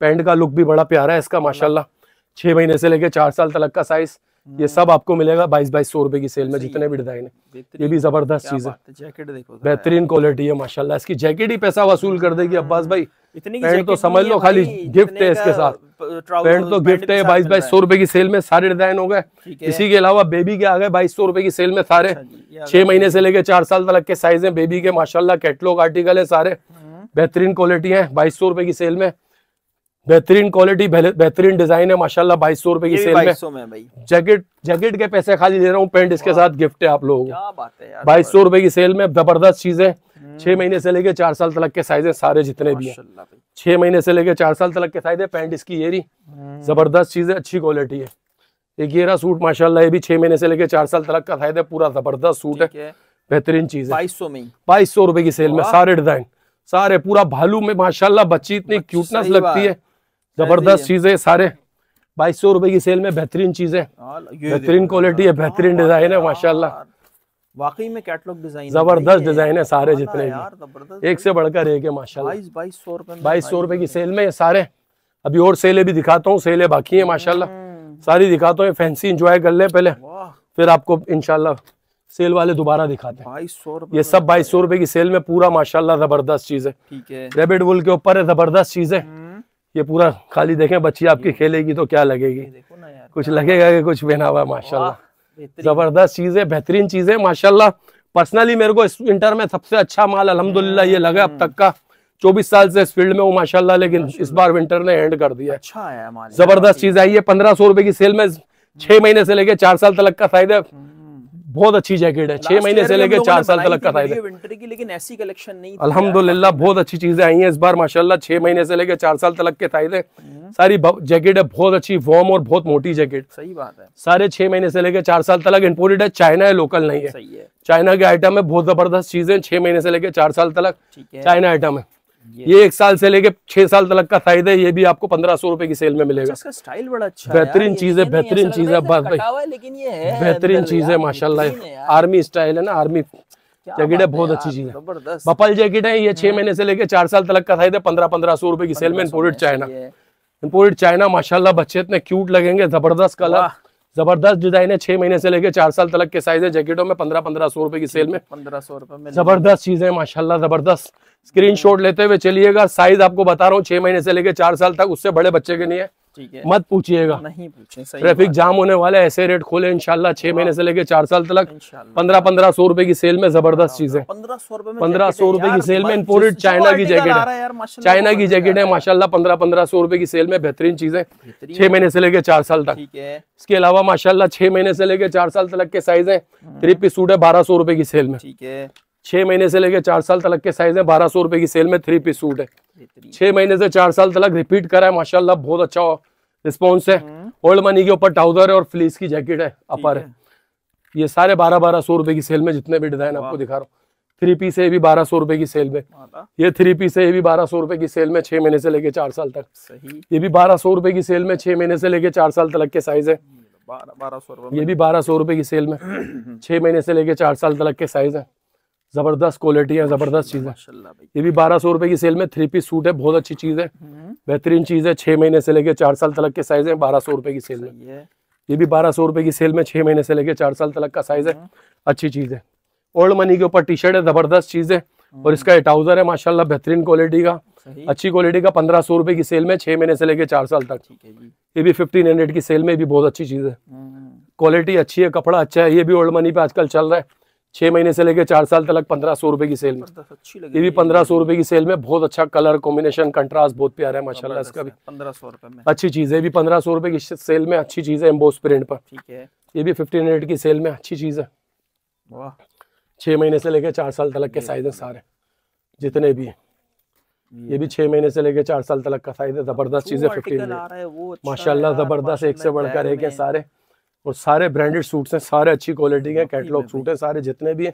B: पैंट का लुक भी बड़ा प्यारा है इसका माशाल्लाह। 6 महीने से लेके 4 साल तक का साइज, ये सब आपको मिलेगा 2200 रुपए की सेल में, जितने भी डिजाइन है। ये भी जबरदस्त चीज है,
A: जैकेट देखो,
B: बेहतरीन क्वालिटी है माशाल्लाह। इसकी जैकेट ही पैसा वसूल कर देगी अब्बास भाई। पैंट तो समझ लो खाली गिफ्ट है, इसके साथ पैंट तो गिफ्ट है। 2200 रुपए की सेल में सारे डिजाइन हो गए। इसी के अलावा बेबी के आ गए 2200 रुपए की सेल में सारे, 6 महीने से लेके 4 साल तक के साइज है बेबी के माशाल्लाह। कैटलॉग आर्टिकल है सारे, बेहतरीन क्वालिटी है, 2200 रुपए की सेल में, बेहतरीन क्वालिटी, बेहतरीन डिजाइन है माशाल्लाह। 2200 रुपए की सेल में भाई। जैकेट के पैसे खाली ले रहा हूँ, पैंट इसके साथ गिफ्ट है आप लोगों को। 2200 रुपए की सेल में, जबरदस्त चीज है। 6 महीने से लेके 4 साल तक के साइज है सारे जितने भी हैं। 6 महीने से लेके 4 साल तक के साइज है। पैंट इसकी ये रही, जबरदस्त चीज है, अच्छी क्वालिटी है। एक ये रहा सूट माशाल्लाह, ये भी 6 महीने से लेके 4 साल तक का साइज है, पूरा जबरदस्त सूट है, बेहतरीन चीज है। 2200 रुपए की सेल में, सारे डिजाइन, सारे पूरा भालू में माशाल्लाह। बच्ची इतनी क्यूटनेस लगती है, जबरदस्त चीज है सारे। 2200 रुपए की सेल में, बेहतरीन चीज है, बेहतरीन क्वालिटी है, बेहतरीन डिजाइन है माशाल्लाह।
A: वाकई में कैटलॉग डिजाइन,
B: जबरदस्त डिजाइन है सारे जितने भी, एक से बढ़कर एक है माशाल्लाह। 2200 रुपए की सेल में सारे। अभी और सेलें भी दिखाता हूँ, सेलें बाकी है माशाल्लाह, सारी दिखाता हूँ। फैंसी एंजॉय कर ले पहले, फिर आपको इंशाल्लाह सेल वाले दोबारा दिखाते हैं।
A: 2200
B: ये सब 2200 रुपए की सेल में, पूरा माशाल्लाह जबरदस्त चीज है। रैबिट वुल के ऊपर है, जबरदस्त चीज है। ये पूरा खाली देखें, बच्ची आपकी खेलेगी तो क्या लगेगी, कुछ लगेगा कि कुछ पहना हुआ माशाल्लाह। जबरदस्त चीज है, बेहतरीन चीज है माशाल्लाह। पर्सनली मेरे को इस विंटर में सबसे अच्छा माल अल्हम्दुलिल्लाह ये लगा अब तक का। 24 साल से इस फील्ड में हूँ माशाल्लाह, लेकिन इस बार विंटर ने एंड कर दिया।
A: अच्छा है
B: जबरदस्त चीज आई है। 1500 रुपए की सेल में, 6 महीने से लेके 4 साल तक का साइज है, बहुत अच्छी जैकेट है, 6 महीने से लेकर 4 साल तक का साइज है
A: विंटर की, लेकिन ऐसी कलेक्शन नहीं थी।
B: अल्हम्दुलिल्लाह बहुत अच्छी चीजें आई हैं इस बार माशाल्लाह। 6 महीने से लेकर 4 साल तक के साइज है। सारी जैकेट है बहुत अच्छी, वार्म और बहुत मोटी जैकेट।
A: सही बात है।
B: सारे 6 महीने से लेकर 4 साल तक इंपोर्टेड है, चाइना है, लोकल नहीं है।
A: सही है।
B: चाइना के आइटम है, बहुत जबरदस्त चीजें। 6 महीने से लेकर 4 साल तक चाइना आइटम है। ये 1 साल से लेकर 6 साल तक का साइज है। ये भी आपको 1500 रुपए की सेल में मिलेगा।
A: इसका स्टाइल बड़ा अच्छा है,
B: बेहतरीन चीज है, बेहतरीन चीज है बस भाई,
A: लेकिन ये है
B: बेहतरीन चीज है माशाल्लाह। आर्मी स्टाइल है ना, आर्मी जैकेट है, बहुत अच्छी चीज है। बपल जैकेट है, ये 6 महीने से लेकर 4 साल तक का साइज है। 1500 रुपए की सेल में इंपोर्टेड चाइना। इंपोर्टेड चाइना माशाल्लाह, बच्चे इतने क्यूट लगेंगे, जबरदस्त कलर, जबरदस्त डिजाइन है। 6 महीने से लेकर 4 साल तक के साइज है। जैकेटों में 1500 रुपए की सेल में
A: 1500 रुपए में
B: जबरदस्त चीजें माशाल्लाह, जबरदस्त। स्क्रीनशॉट लेते हुए चलिएगा। साइज आपको बता रहा हूँ 6 महीने से लेकर 4 साल तक, उससे बड़े बच्चे के नहीं है,
A: ठीक है,
B: मत पूछिएगा,
A: नहीं पूछे।
B: ट्रैफिक जाम होने वाला है। ऐसे रेट खोले इंशाल्लाह। 6 महीने से लेकर 4 साल तक 1500 रुपए की सेल में जबरदस्त चीजें। 1500 रुपए की सेल में इंपोर्टेड चाइना की जैकेट है, चाइना की जैकेट है माशाल्लाह। 1500 रुपए की सेल में बेहतरीन चीजें, 6 महीने से लेकर 4 साल तक। इसके अलावा माशाल्लाह 6 महीने से लेकर 4 साल तक के साइज है। 3 पीस सूट है 1200 रुपए की सेल में,
A: ठीक है।
B: 6 महीने से लेकर 4 साल तक के साइज है। 1200 रुपए की सेल में 3 पीस सूट है। 6 महीने से 4 साल तक रिपीट करा है माशाल्लाह, बहुत अच्छा रिस्पॉन्स है। ओल्ड मनी के ऊपर ट्राउजर है और फ्लीस की जैकेट है, अपर है। ये सारे 1200 रुपए की सेल में, जितने भी डिजाइन आपको दिखा रहा हूँ। 3 पीस है, ये भी 1200 रुपए की सेल में। ये 3 पीस है, ये भी 1200 रुपए की सेल में, 6 महीने से लेकर 4 साल तक।
A: सही।
B: ये भी 1200 रुपए की सेल में, 6 महीने से लेकर 4 साल तक के साइज है।
A: 1200 रुपए,
B: ये भी 1200 रुपए की सेल में, 6 महीने से लेकर 4 साल तक के साइज है। जबरदस्त क्वालिटी है, जबरदस्त चीज है। ये भी 1200 रुपए की सेल में 3 पीस सूट है, बहुत अच्छी चीज है, बेहतरीन चीज है। 6 महीने से लेकर 4 साल तक के साइज है। 1200 रुपए की सेल में, ये भी 1200 रुपए की सेल में, 6 महीने से लेकर 4 साल तक का साइज है। अच्छी चीज है। ओल्ड मनी के ऊपर टी शर्ट है, जबरदस्त चीज है। और इसका ट्राउजर है माशाल्लाह, बेहतरीन क्वालिटी का, अच्छी क्वालिटी का। 1500 रुपए की सेल में, 6 महीने से लेकर 4 साल तक। ये भी 1500 की सेल में, भी बहुत अच्छी चीज है। क्वालिटी अच्छी है, कपड़ा अच्छा है। ये भी ओल्ड मनी पे आजकल चल रहा है। 6 महीने से लेकर 4 साल तक 1500 रुपए की सेल में। ये भी 1500 रुपए की सेल में, बहुत अच्छा कलर कॉम्बिनेशन, कंट्रास्ट बहुत प्यारा है माशाल्लाह। इसका भी
A: 1500 रुपए में
B: अच्छी चीज है। ये भी 1500 रुपए की सेल में, अच्छी चीज है, एम्बोस प्रिंट पर,
A: ठीक है।
B: ये भी 1500 की सेल में, अच्छी चीज है। 6 महीने से लेकर 4 साल तक के साइज है सारे, जितने भी है। ये भी 6 महीने से लेकर 4 साल तक का साइज है। जबरदस्त चीज है, 1500 माशाल्लाह, जबरदस्त, एक से बढ़कर एक है सारे। और सारे ब्रांडेड सूट्स हैं, सारे अच्छी क्वालिटी के, कैटलॉग सूट है सारे जितने भी हैं।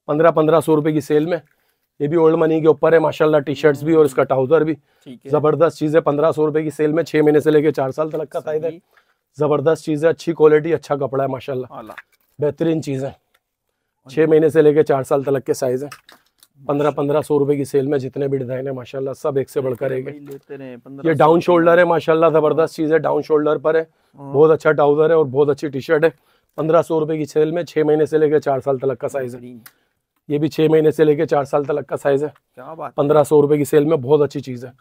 B: 1500 रुपए की सेल में। ये भी ओल्ड मनी के ऊपर है माशाल्लाह, टी शर्ट्स भी और इसका ट्राउजर भी, जबरदस्त चीज है। 1500 रुपए की सेल में, 6 महीने से लेकर 4 साल तक का साइज है। जबरदस्त चीज है, अच्छी क्वालिटी, अच्छा कपड़ा है माशाल्लाह, बेहतरीन चीज है। 6 महीने से लेकर 4 साल तक के साइज है। 1500 रुपए की सेल में, जितने भी डिजाइन है माशाल्लाह, सब एक से बढ़कर एक है। ये डाउन शोल्डर है माशाल्लाह, जबरदस्त चीज है। डाउन शोल्डर पर है, बहुत अच्छा ट्राउजर है और बहुत अच्छी टी शर्ट है। 1500 रुपए की सेल में, 6 महीने से लेकर 4 साल तक का साइज है। ये भी 6 महीने से लेकर 4 साल तक का साइज है। 1500 रुपए की सेल में, बहुत अच्छी चीज है।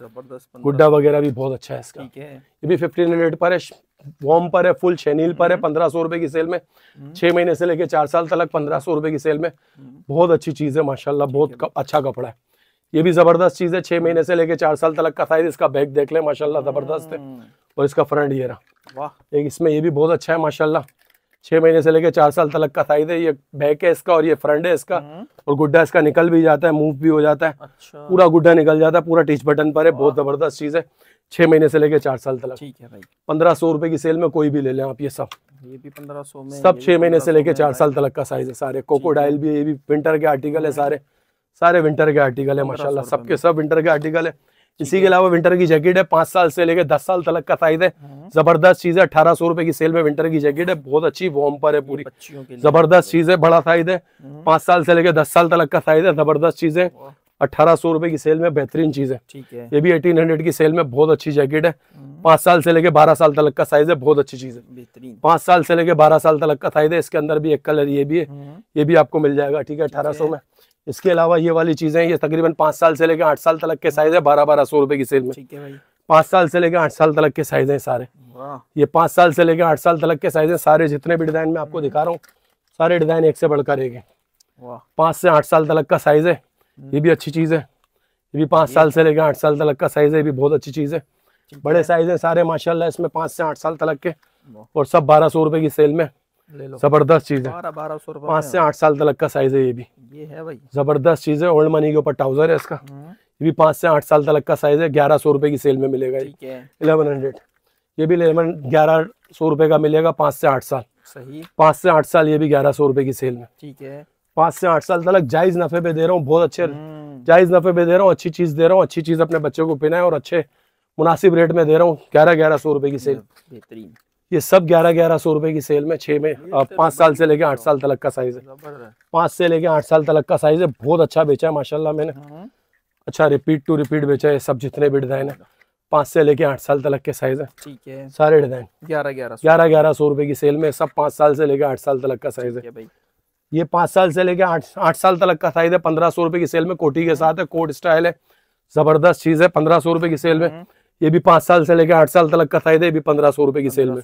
B: गुड्डा वगैरह भी बहुत अच्छा है इसका। ये भी 1500 पर है, वॉर्म पर है, फुल शेनील पर है। 1500 रुपए की सेल में, 6 महीने से लेकर 4 साल तक 1500 रुपए की सेल में, बहुत अच्छी चीज है माशाल्लाह, बहुत अच्छा कपड़ा है। ये भी जबरदस्त चीज है। 6 महीने से लेकर 4 साल तक का साइज। इसका बैक देख ले माशाल्लाह, जबरदस्त है। और इसका फ्रंट ये रहा, एक इसमें, ये भी बहुत अच्छा है माशाल्लाह। 6 महीने से लेकर 4 साल तक का साइज है। ये बैक है इसका और ये फ्रंट है इसका। और गुड्डा इसका निकल भी जाता है, मूव भी हो जाता है। अच्छा। पूरा गुड्डा निकल जाता है, पूरा टीच बटन पर है, बहुत जबरदस्त चीज है। 6 महीने से लेकर 4 साल तक, ठीक है भाई। 1500 रुपए की सेल में कोई भी ले लें आप। ये सब, ये भी 1500 में, सब 6 महीने से लेकर 4 साल तक का साइज है सारे। कोकोडाइल भी है, ये भी विंटर के आर्टिकल है सारे, सारे विंटर के आर्टिकल है माशाल्लाह, सबके सब विंटर के आर्टिकल है। इसी के अलावा विंटर की जैकेट है, 5 साल से लेकर 10 साल तक का साइज है। जबरदस्त चीज है। 1800 रुपए की सेल में विंटर की जैकेट है, बहुत अच्छी, वॉर्म पर है पूरी, जबरदस्त चीज है। बड़ा साइज है, 5 साल से लेकर 10 साल तक का साइज है। जबरदस्त चीज है, 1800 रुपए की सेल में, बेहतरीन चीज है। ये भी 1800 की सेल में, बहुत अच्छी जैकेट है। 5 साल से लेकर 12 साल तक का साइज है, बहुत अच्छी चीज है। 5 साल से लेकर 12 साल तक का साइज है। इसके अंदर भी एक कलर ये भी है, ये भी आपको मिल जाएगा, ठीक है, 1800 में। इसके अलावा ये वाली चीजें, ये तकरीबन 5 साल से लेकर 8 साल तक के साइज है, 1200 रुपए की सेल में, ठीक है भाई। 5 साल से लेकर 8 साल तक के साइज है सारे। ये 5 साल से लेकर 8 साल तक के साइज है सारे, जितने भी डिजाइन में आपको दिखा रहा हूँ, सारे डिजाइन एक से बढ़कर एक है। 5 से 8 साल तक का साइज है, ये भी अच्छी चीज है। ये भी 5 साल से लेकर 8 साल तक का साइज है, ये भी बहुत अच्छी चीज है। बड़े साइज है सारे माशाल्लाह इसमें, 5 से 8 साल तक के, और सब 1200 रुपए की सेल में।
A: ले लो,
B: जबरदस्त चीज है।
A: 1200 रुपए
B: 5 से 8 साल तक का साइज है ये भी।
A: ये है भाई,
B: जबरदस्त चीज है। ओल्ड मनी के ऊपर ट्राउजर है इसका। ये भी 5 से 8 साल तक का साइज है। 1100 रुपए की सेल में मिलेगा।
A: ठीक है,
B: 1100। ये भी 1100 रुपए का मिलेगा। 5 से 8 साल।
A: सही,
B: 5 से 8 साल ये भी 1100 रुपए की सेल में।
A: ठीक है।
B: 5 से 8 साल तक जायज नफे पे दे रहा हूँ। बहुत अच्छे जायज नफे पे दे रहा हूँ। अच्छी चीज दे रहा हूँ। अच्छी चीज अपने बच्चों को पहनाए और अच्छे मुनासिब रेट में दे रहा हूँ। 1100 रुपए की सेल।
A: बेहतरीन।
B: ये सब 1100 रुपए की सेल में 6 में 5 साल से लेके 8 साल तक का साइज है। 5 से लेके 8 साल तक का साइज है। बहुत अच्छा बेचा है माशाल्लाह मैंने। अच्छा रिपीट टू रिपीट बेचा है। सब जितने भी डिजाइन है 5 से लेके 8 साल तक के साइज है।
A: ठीक है,
B: सारे डिजाइन 1100 रुपए की सेल में। सब 5 साल से लेके 8 साल तक का साइज है
A: भाई।
B: ये 5 साल से लेके 8 साल तक का साइज है। 1500 रुपए की सेल में कोटी के साथ है। कोट स्टाइल है। जबरदस्त चीज है। 1500 रुपए की सेल में। ये भी 5 साल से लेकर 8 साल तक का साइज है। ये भी 1500 रुपए की सेल में।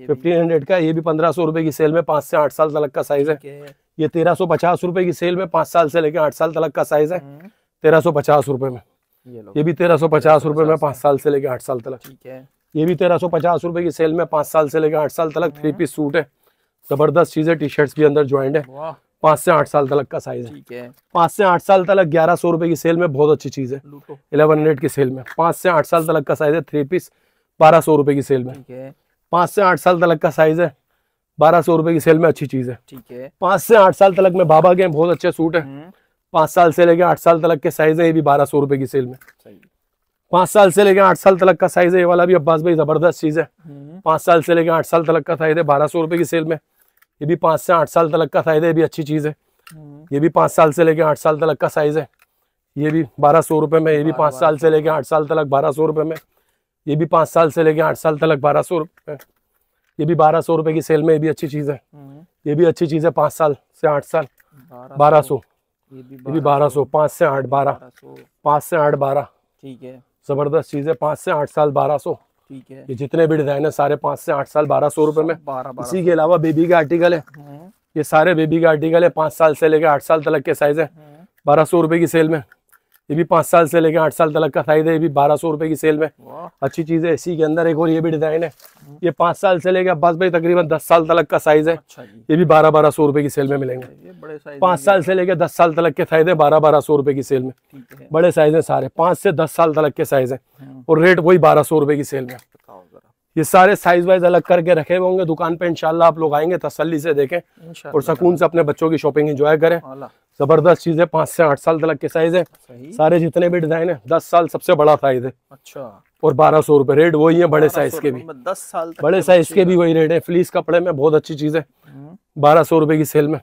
B: 1500 का। ये भी 1500 रुपए की सेल में। 5 से 8 साल तक का साइज है। ये 1350 रुपए की सेल में। 5 साल से लेकर 8 साल तक का साइज है। 1350 रुपए में। ये भी 1350 रुपए में 5 साल से लेकर 8 साल तक।
A: ठीक है,
B: ये भी 1350 रुपए की सेल में। 5 साल से लेकर 8 साल तक 3 पीस सूट है। जबरदस्त चीज है। टी शर्ट्स भी अंदर ज्वाइंट है। 5 से 8 साल तक का साइज है।
A: ठीक है,
B: 5 से 8 साल तक 1100 रुपए की सेल में। बहुत अच्छी चीज है। 1100 की सेल में। 5 से 8 साल तक का साइज है। 3 पीस 1200 रुपए की सेल में।
A: ठीक है,
B: 5 से 8 साल तक का साइज है। 1200 रुपए की सेल में। अच्छी चीज है।
A: ठीक है,
B: 5 से 8 साल तक में बाबा के बहुत अच्छे सूट है। 5 साल से लेकर 8 साल तक के साइज है। ये भी 1200 रुपए की सेल में। 5 साल से लेकर 8 साल तक का साइज है। ये वाला भी अब्बास भाई जबरदस्त चीज है। 5 साल से लेकर 8 साल तक का साइज है। 1200 रुपए की सेल में। ये भी 5 से 8 साल तक का साइज है। ये भी अच्छी चीज है। ये भी 5 साल से लेकर 8 साल तक का साइज है। ये भी 1200 रुपए में। ये भी 5 साल से लेकर 8 साल तक 1200 रुपए में। ये भी 5 साल से लेकर 8 साल तक 1200 रुपए। ये भी 1200 रुपए की सेल में। ये भी अच्छी चीज है। ये भी अच्छी चीज है। 5 साल से 8 साल 1200। ये भी 1200। 5 से 8 12। 5 से 8 12।
A: ठीक है,
B: जबरदस्त चीज है। 5 से 8 साल 1200।
A: ठीक है,
B: ये जितने भी डिजाइन है सारे 5 से 8 साल 1200 रुपए में। इसी के अलावा बेबी का आर्टिकल है। ये सारे बेबी का आर्टिकल है। 5 साल से लेकर 8 साल तक के साइज है। 1200 रुपए की सेल में। ये भी 5 साल से लेकर 8 साल तक का साइज है। ये भी 1200 रुपए की सेल में। अच्छी चीज है। इसी के अंदर एक और ये भी डिजाइन है। ये 5 साल से लेकर बस भाई तकरीबन 10 साल तक का साइज है। ये भी 1200 रुपए की सेल में मिलेंगे। 5 साल से लेकर 10 साल तक के साइज है। 1200 रुपए की सेल में। बड़े साइज है सारे। 5 से 10 साल तक के साइज है और रेट वही 1200 रुपए की सेल में। ये सारे साइज वाइज अलग करके रखे हुए होंगे दुकान पे। इंशाल्लाह आप लोग आएंगे तसल्ली से देखें और सुकून से अपने बच्चों की शॉपिंग एंजॉय करें। जबरदस्त चीज है। 5 से 8 साल तक के साइज है। सारे जितने भी डिजाइन है 10 साल सबसे बड़ा साइज है।
A: अच्छा,
B: और 1200 रुपए रेट वही है। बड़े साइज के भी
A: 10 साल तक
B: बड़े साइज के भी वही रेट है। फ्लीस कपड़े में बहुत अच्छी चीज है। 1200 रुपए की सेल में।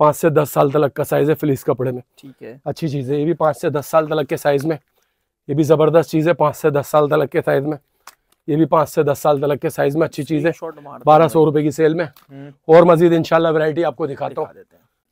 B: 5 से 10 साल तक का साइज है फ्लीस कपड़े में।
A: ठीक है,
B: अच्छी चीज है। ये भी 5 से 10 साल तक के साइज में। ये भी जबरदस्त चीज है। 5 से 10 साल तक के साइज में। ये भी 5 से 10 साल तक के साइज में। अच्छी चीज है। 1200 रुपए की सेल में। और मजीद इंशाल्लाह वैरायटी आपको दिखाता हूँ।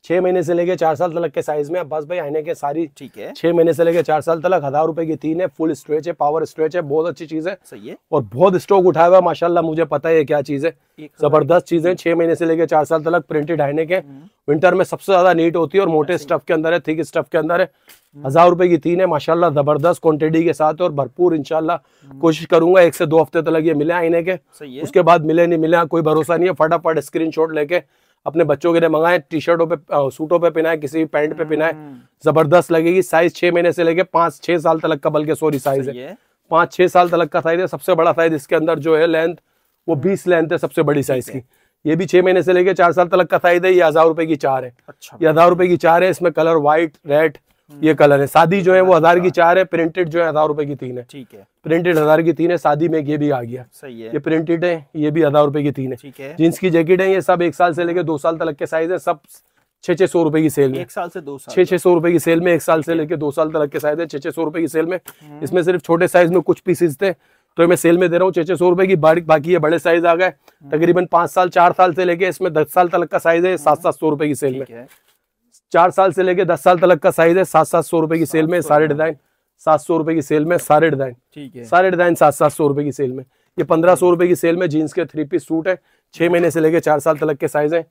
B: 6 महीने से लेके 4 साल तक के साइज में। बस भाई आने के सारी।
A: ठीक है,
B: 6 महीने से लेके 4 साल तक 1000 रुपए की 3 है। फुल स्ट्रेच है। पावर स्ट्रेच है। बहुत अच्छी चीज है।
A: सही है।
B: और बहुत स्टॉक उठाया हुआ माशाल्लाह। मुझे पता है क्या चीज है। जबरदस्त चीज है। 6 महीने से लेके 4 साल तक प्रिंटेड आने के। विंटर में सबसे ज्यादा नीट होती है और मोटे स्टफ के अंदर है। थिक स्टफ के अंदर है। 1000 रुपए की 3 है माशाल्लाह। जबरदस्त क्वांटिटी के साथ और भरपूर इंशाल्लाह कोशिश करूंगा 1 से 2 हफ्ते तक ये मिले आईने के। उसके बाद मिले नहीं मिले कोई भरोसा नहीं है। फटाफट स्क्रीनशॉट लेके अपने बच्चों के लिए मंगाएं। टी शर्टों पे सूटों पे पहनाएं। किसी भी पैंट पे पहनाएं। जबरदस्त लगेगी। साइज 6 महीने से लेके 5-6 साल तक का बल्कि सॉरी साइज है 5-6 साल तक का साइज है। सबसे बड़ा साइज इसके अंदर जो है लेंथ वो 20 लेंथ है सबसे बड़ी साइज की। ये भी 6 महीने से लेके 4 साल तक का साइज है। ये 1000 रुपए की 4 है। अच्छा, ये 1000 रुपए की 4 है। इसमें कलर व्हाइट रेड ये कलर है। शादी जो है वो 1000 की 4 है। प्रिंटेड जो है 1000 रुपए की 3 है। ठीक है, प्रिंटेड 1000 की 3 है। शादी में ये भी आ गया। सही है। ये प्रिंटेड है। ये भी 1000 रुपए की 3 है। ठीक है, जींस की जैकेट है। ये सब 1 साल से लेके 2 साल तक के साइज है। सब 600 रुपए की सेल में।
A: 1 साल से 2 साल
B: 600 रुपए की सेल में। 1 साल से लेके 2 साल तक के साइज है। 600 रुपए की सेल में। इसमें सिर्फ छोटे साइज में कुछ पीसेस थे तो मैं सेल में दे रहा हूँ 600 रुपए की। बाकी ये बड़े साइज आ गए तकरीबन 5 साल 4 साल से लेके इसमें 10 साल तक का साइज है। 700 रुपए की सेल में। 4 साल से लेके 10 साल तक का साइज है। 700 रुपए की सेल में सारे डिजाइन। 700 रुपए की सेल में सारे डिजाइन। ठीक है, सारे डिजाइन 700 रुपए की सेल में। ये 1500 रुपए की सेल में जीन्स के 3 पीस सूट है। 6 महीने से लेके 4 साल तक के साइज है।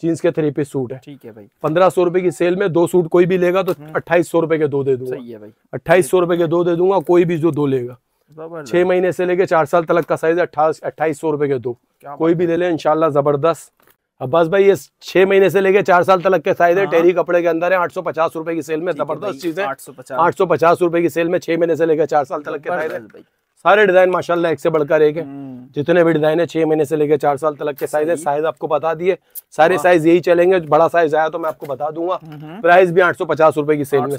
B: जीन्स के 3 पीस सूट है। ठीक है भाई। 1500 रुपए की सेल में 2 सूट कोई भी लेगा तो 2800 रुपए के 2 दे दूंगा। सही है भाई। 2800 रुपए के 2 दे दूंगा कोई भी जो 2 लेगा। 6 महीने से लेके 4 साल तक का साइज है। 2800 रुपए के 2 कोई भी ले ले इंशाल्लाह। जबरदस्त अब्बास भाई ये 6 महीने से लेके 4 साल तक के साइज है,
A: हाँ।
B: टेरी कपड़े के अंदर है, 850 रुपए की सेल में, जबरदस्त चीज है। 850 रुपए की सेल में 6 महीने से लेकर 4 साल तक के साइज है। सारे डिजाइन माशाल्लाह एक से बढ़कर एक है, जितने भी डिजाइन है 6 महीने से लेकर 4 साल तक के साइज है। साइज आपको बता दिए, सारे साइज यही चलेंगे, बड़ा साइज आया तो मैं आपको बता दूंगा। प्राइस भी 850 रुपए की सेल में,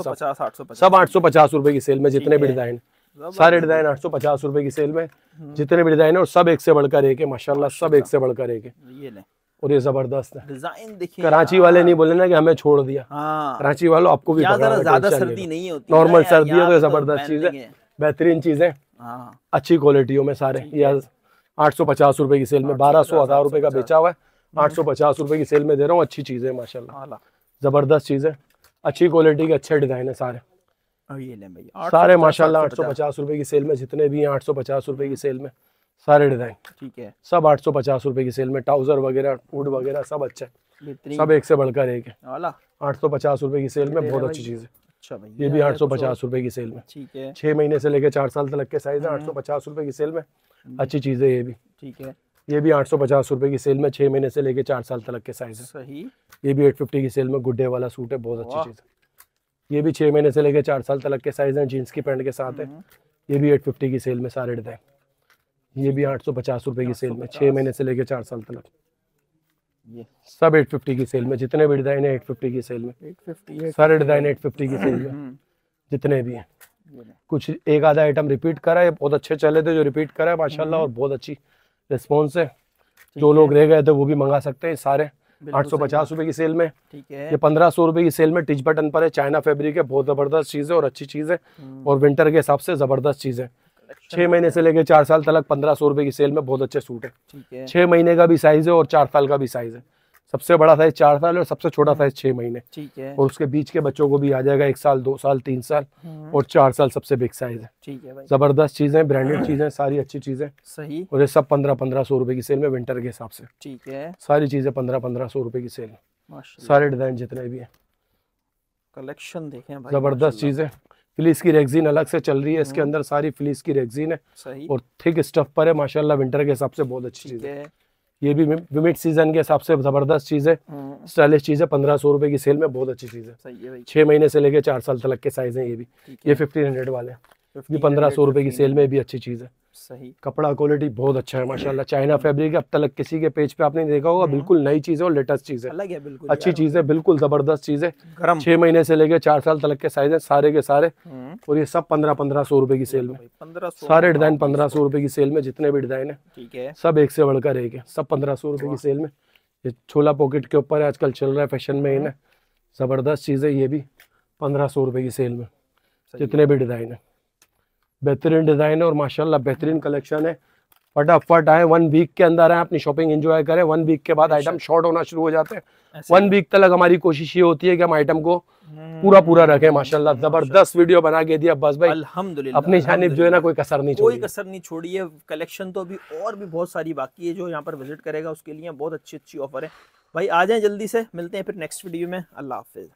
B: सब 850 रुपए की सेल में, जितने भी डिजाइन, सारे डिजाइन 850 रुपए की सेल में, जितने भी डिजाइन है, और सब एक से बढ़कर एक है माशाल्लाह, सब एक से बढ़कर एक है। और ये जबरदस्त है
A: डिजाइन, देखिए
B: कराची वाले नहीं बोले ना कि हमें छोड़ दिया। कराची वालों आपको भी
A: ज्यादा सर्दी नहीं होती,
B: नॉर्मल सर्दी है तो ये जबरदस्त चीज है, बेहतरीन चीज है, अच्छी क्वालिटियों में सारे। ये 850 रुपए की सेल में, 1200-1000 रुपए का बेचा हुआ है, 850 रुपए की सेल में दे रहा हूँ। अच्छी चीज है माशाल्लाह, जबरदस्त चीज है, अच्छी क्वालिटी के अच्छे डिजाइन है सारे। सारे माशाल्लाह 850 रुपए की सेल में, जितने भी हैं 850 रुपए की सेल में, सारे डिजाइन ठीक है, सब 850 रुपए की सेल में। ट्राउजर वगैरह, वुड वगैरह सब अच्छा है, सब एक से बढ़कर एक है। 850 रुपए की सेल में, बहुत अच्छी चीज है। अच्छा भाई, ये भी 850 रुपए की सेल में, ठीक है, 6 महीने से लेकर 4 साल तक के साइज है, 850 रुपए की सेल में, अच्छी चीज है ये भी, ठीक है। ये भी 850 रुपए की सेल में, 6 महीने से लेकर 4 साल तक के साइज है, सही। ये भी 850 की सेल में, गुड्डे वाला सूट है, बहुत अच्छी चीज है। ये भी 6 महीने से लेकर 4 साल तक के साइज है, जीन्स की पैंट के साथ है। ये भी 850 की सेल में सारे डिजाइन। ये भी 850 रुपए की सेल में, 6 महीने से लेकर 4 साल तक, ये सब 850 की सेल में, जितने भी डिजाइन है 850 की सेल में, 850 सारे डिजाइन 850 की सेल में, जितने भी हैं। कुछ एक आधा आइटम रिपीट करा है, बहुत अच्छे चले थे जो रिपीट करा है माशाल्लाह, और बहुत अच्छी रिस्पॉन्स है। जो लोग रह गए थे वो भी मंगा सकते हैं। सारे 850 रुपए की सेल में, ठीक है। ये 1500 रुपए की सेल में टिच बटन पर है, चाइना फैब्रिक है, बहुत जबरदस्त चीज है और अच्छी चीज है, और विंटर के हिसाब से जबरदस्त चीज है। 6 महीने से लेकर 4 साल तक 1500 रुपए की सेल में, बहुत अच्छे सूट है, ठीक है। 6 महीने का भी साइज है और 4 साल का भी साइज है। सबसे बड़ा साइज 4 साल और सबसे छोटा साइज 6 महीने, ठीक है। और उसके बीच के बच्चों को भी आ जाएगा 1 साल, 2 साल, 3 साल और 4 साल सबसे बिग साइज है, ठीक है भाई। जबरदस्त चीजें, ब्रांडेड चीजें, सारी अच्छी चीजें, सही। और ये सब 1500 रुपए की सेल में, विंटर के हिसाब से, ठीक है। सारी चीजें 1500 रुपए की सेल में, सारे डिजाइन जितने भी है, कलेक्शन देखें भाई, जबरदस्त चीजें। फ्लीस की रेक्सिन अलग से चल रही है, इसके अंदर सारी फ्लीस की रेक्सिन है, सही। और थिक स्टफ पर है माशाल्लाह, विंटर के हिसाब से बहुत अच्छी चीज है। ये भी मिड सीजन के हिसाब से जबरदस्त चीज है, स्टाइलिश चीज है। 1500 रुपए की सेल में, बहुत अच्छी चीज है। 6 महीने से लेकर 4 साल तक के साइज है। ये भी, ये 1500 वाले, ये 1500 रुपए की सेल में भी अच्छी चीज है, सही। कपड़ा क्वालिटी बहुत अच्छा है माशाल्लाह, चाइना फैब्रिक है। अब तक किसी के पेज पे आपने देखा होगा, बिल्कुल नई चीज है और लेटेस्ट चीज है, अलग है, बिल्कुल अच्छी चीज है, बिल्कुल जबरदस्त चीज है। 6 महीने से लेकर 4 साल तक के साइज है, सारे के सारे। और ये सब 1500 रुपए की सेल में, सारे डिजाइन 1500 रुपए की सेल में, जितने भी डिजाइन है, ठीक है। सब एक से बढ़कर एक है, सब 1500 रुपए की सेल में। ये छोला पॉकेट के ऊपर आजकल चल रहा है, फैशन में है, जबरदस्त चीज है। ये भी 1500 रुपए की सेल में, जितने भी डिजाइन है, बेहतरीन डिजाइन है और माशाल्लाह बेहतरीन कलेक्शन है। फटाफट आए, 1 वीक के अंदर आए, अपनी शॉपिंग एंजॉय करें। 1 वीक के बाद आइटम शॉर्ट होना शुरू हो जाते हैं। 1 वीक तक हमारी कोशिश ये होती है कि हम आइटम को पूरा रखें माशाल्लाह। जबरदस्त वीडियो बना के दिया बस भाई, अल्हम्दुलिल्लाह। अपनी जानिब जो है ना, कोई कसर नहीं छोड़ी है। कलेक्शन तो अभी और भी बहुत सारी बाकी है, जो यहाँ पर विजिट करेगा उसके लिए बहुत अच्छी ऑफर है भाई। आ जाए जल्दी से, मिलते हैं फिर नेक्स्ट वीडियो में। अल्लाह हाफिज।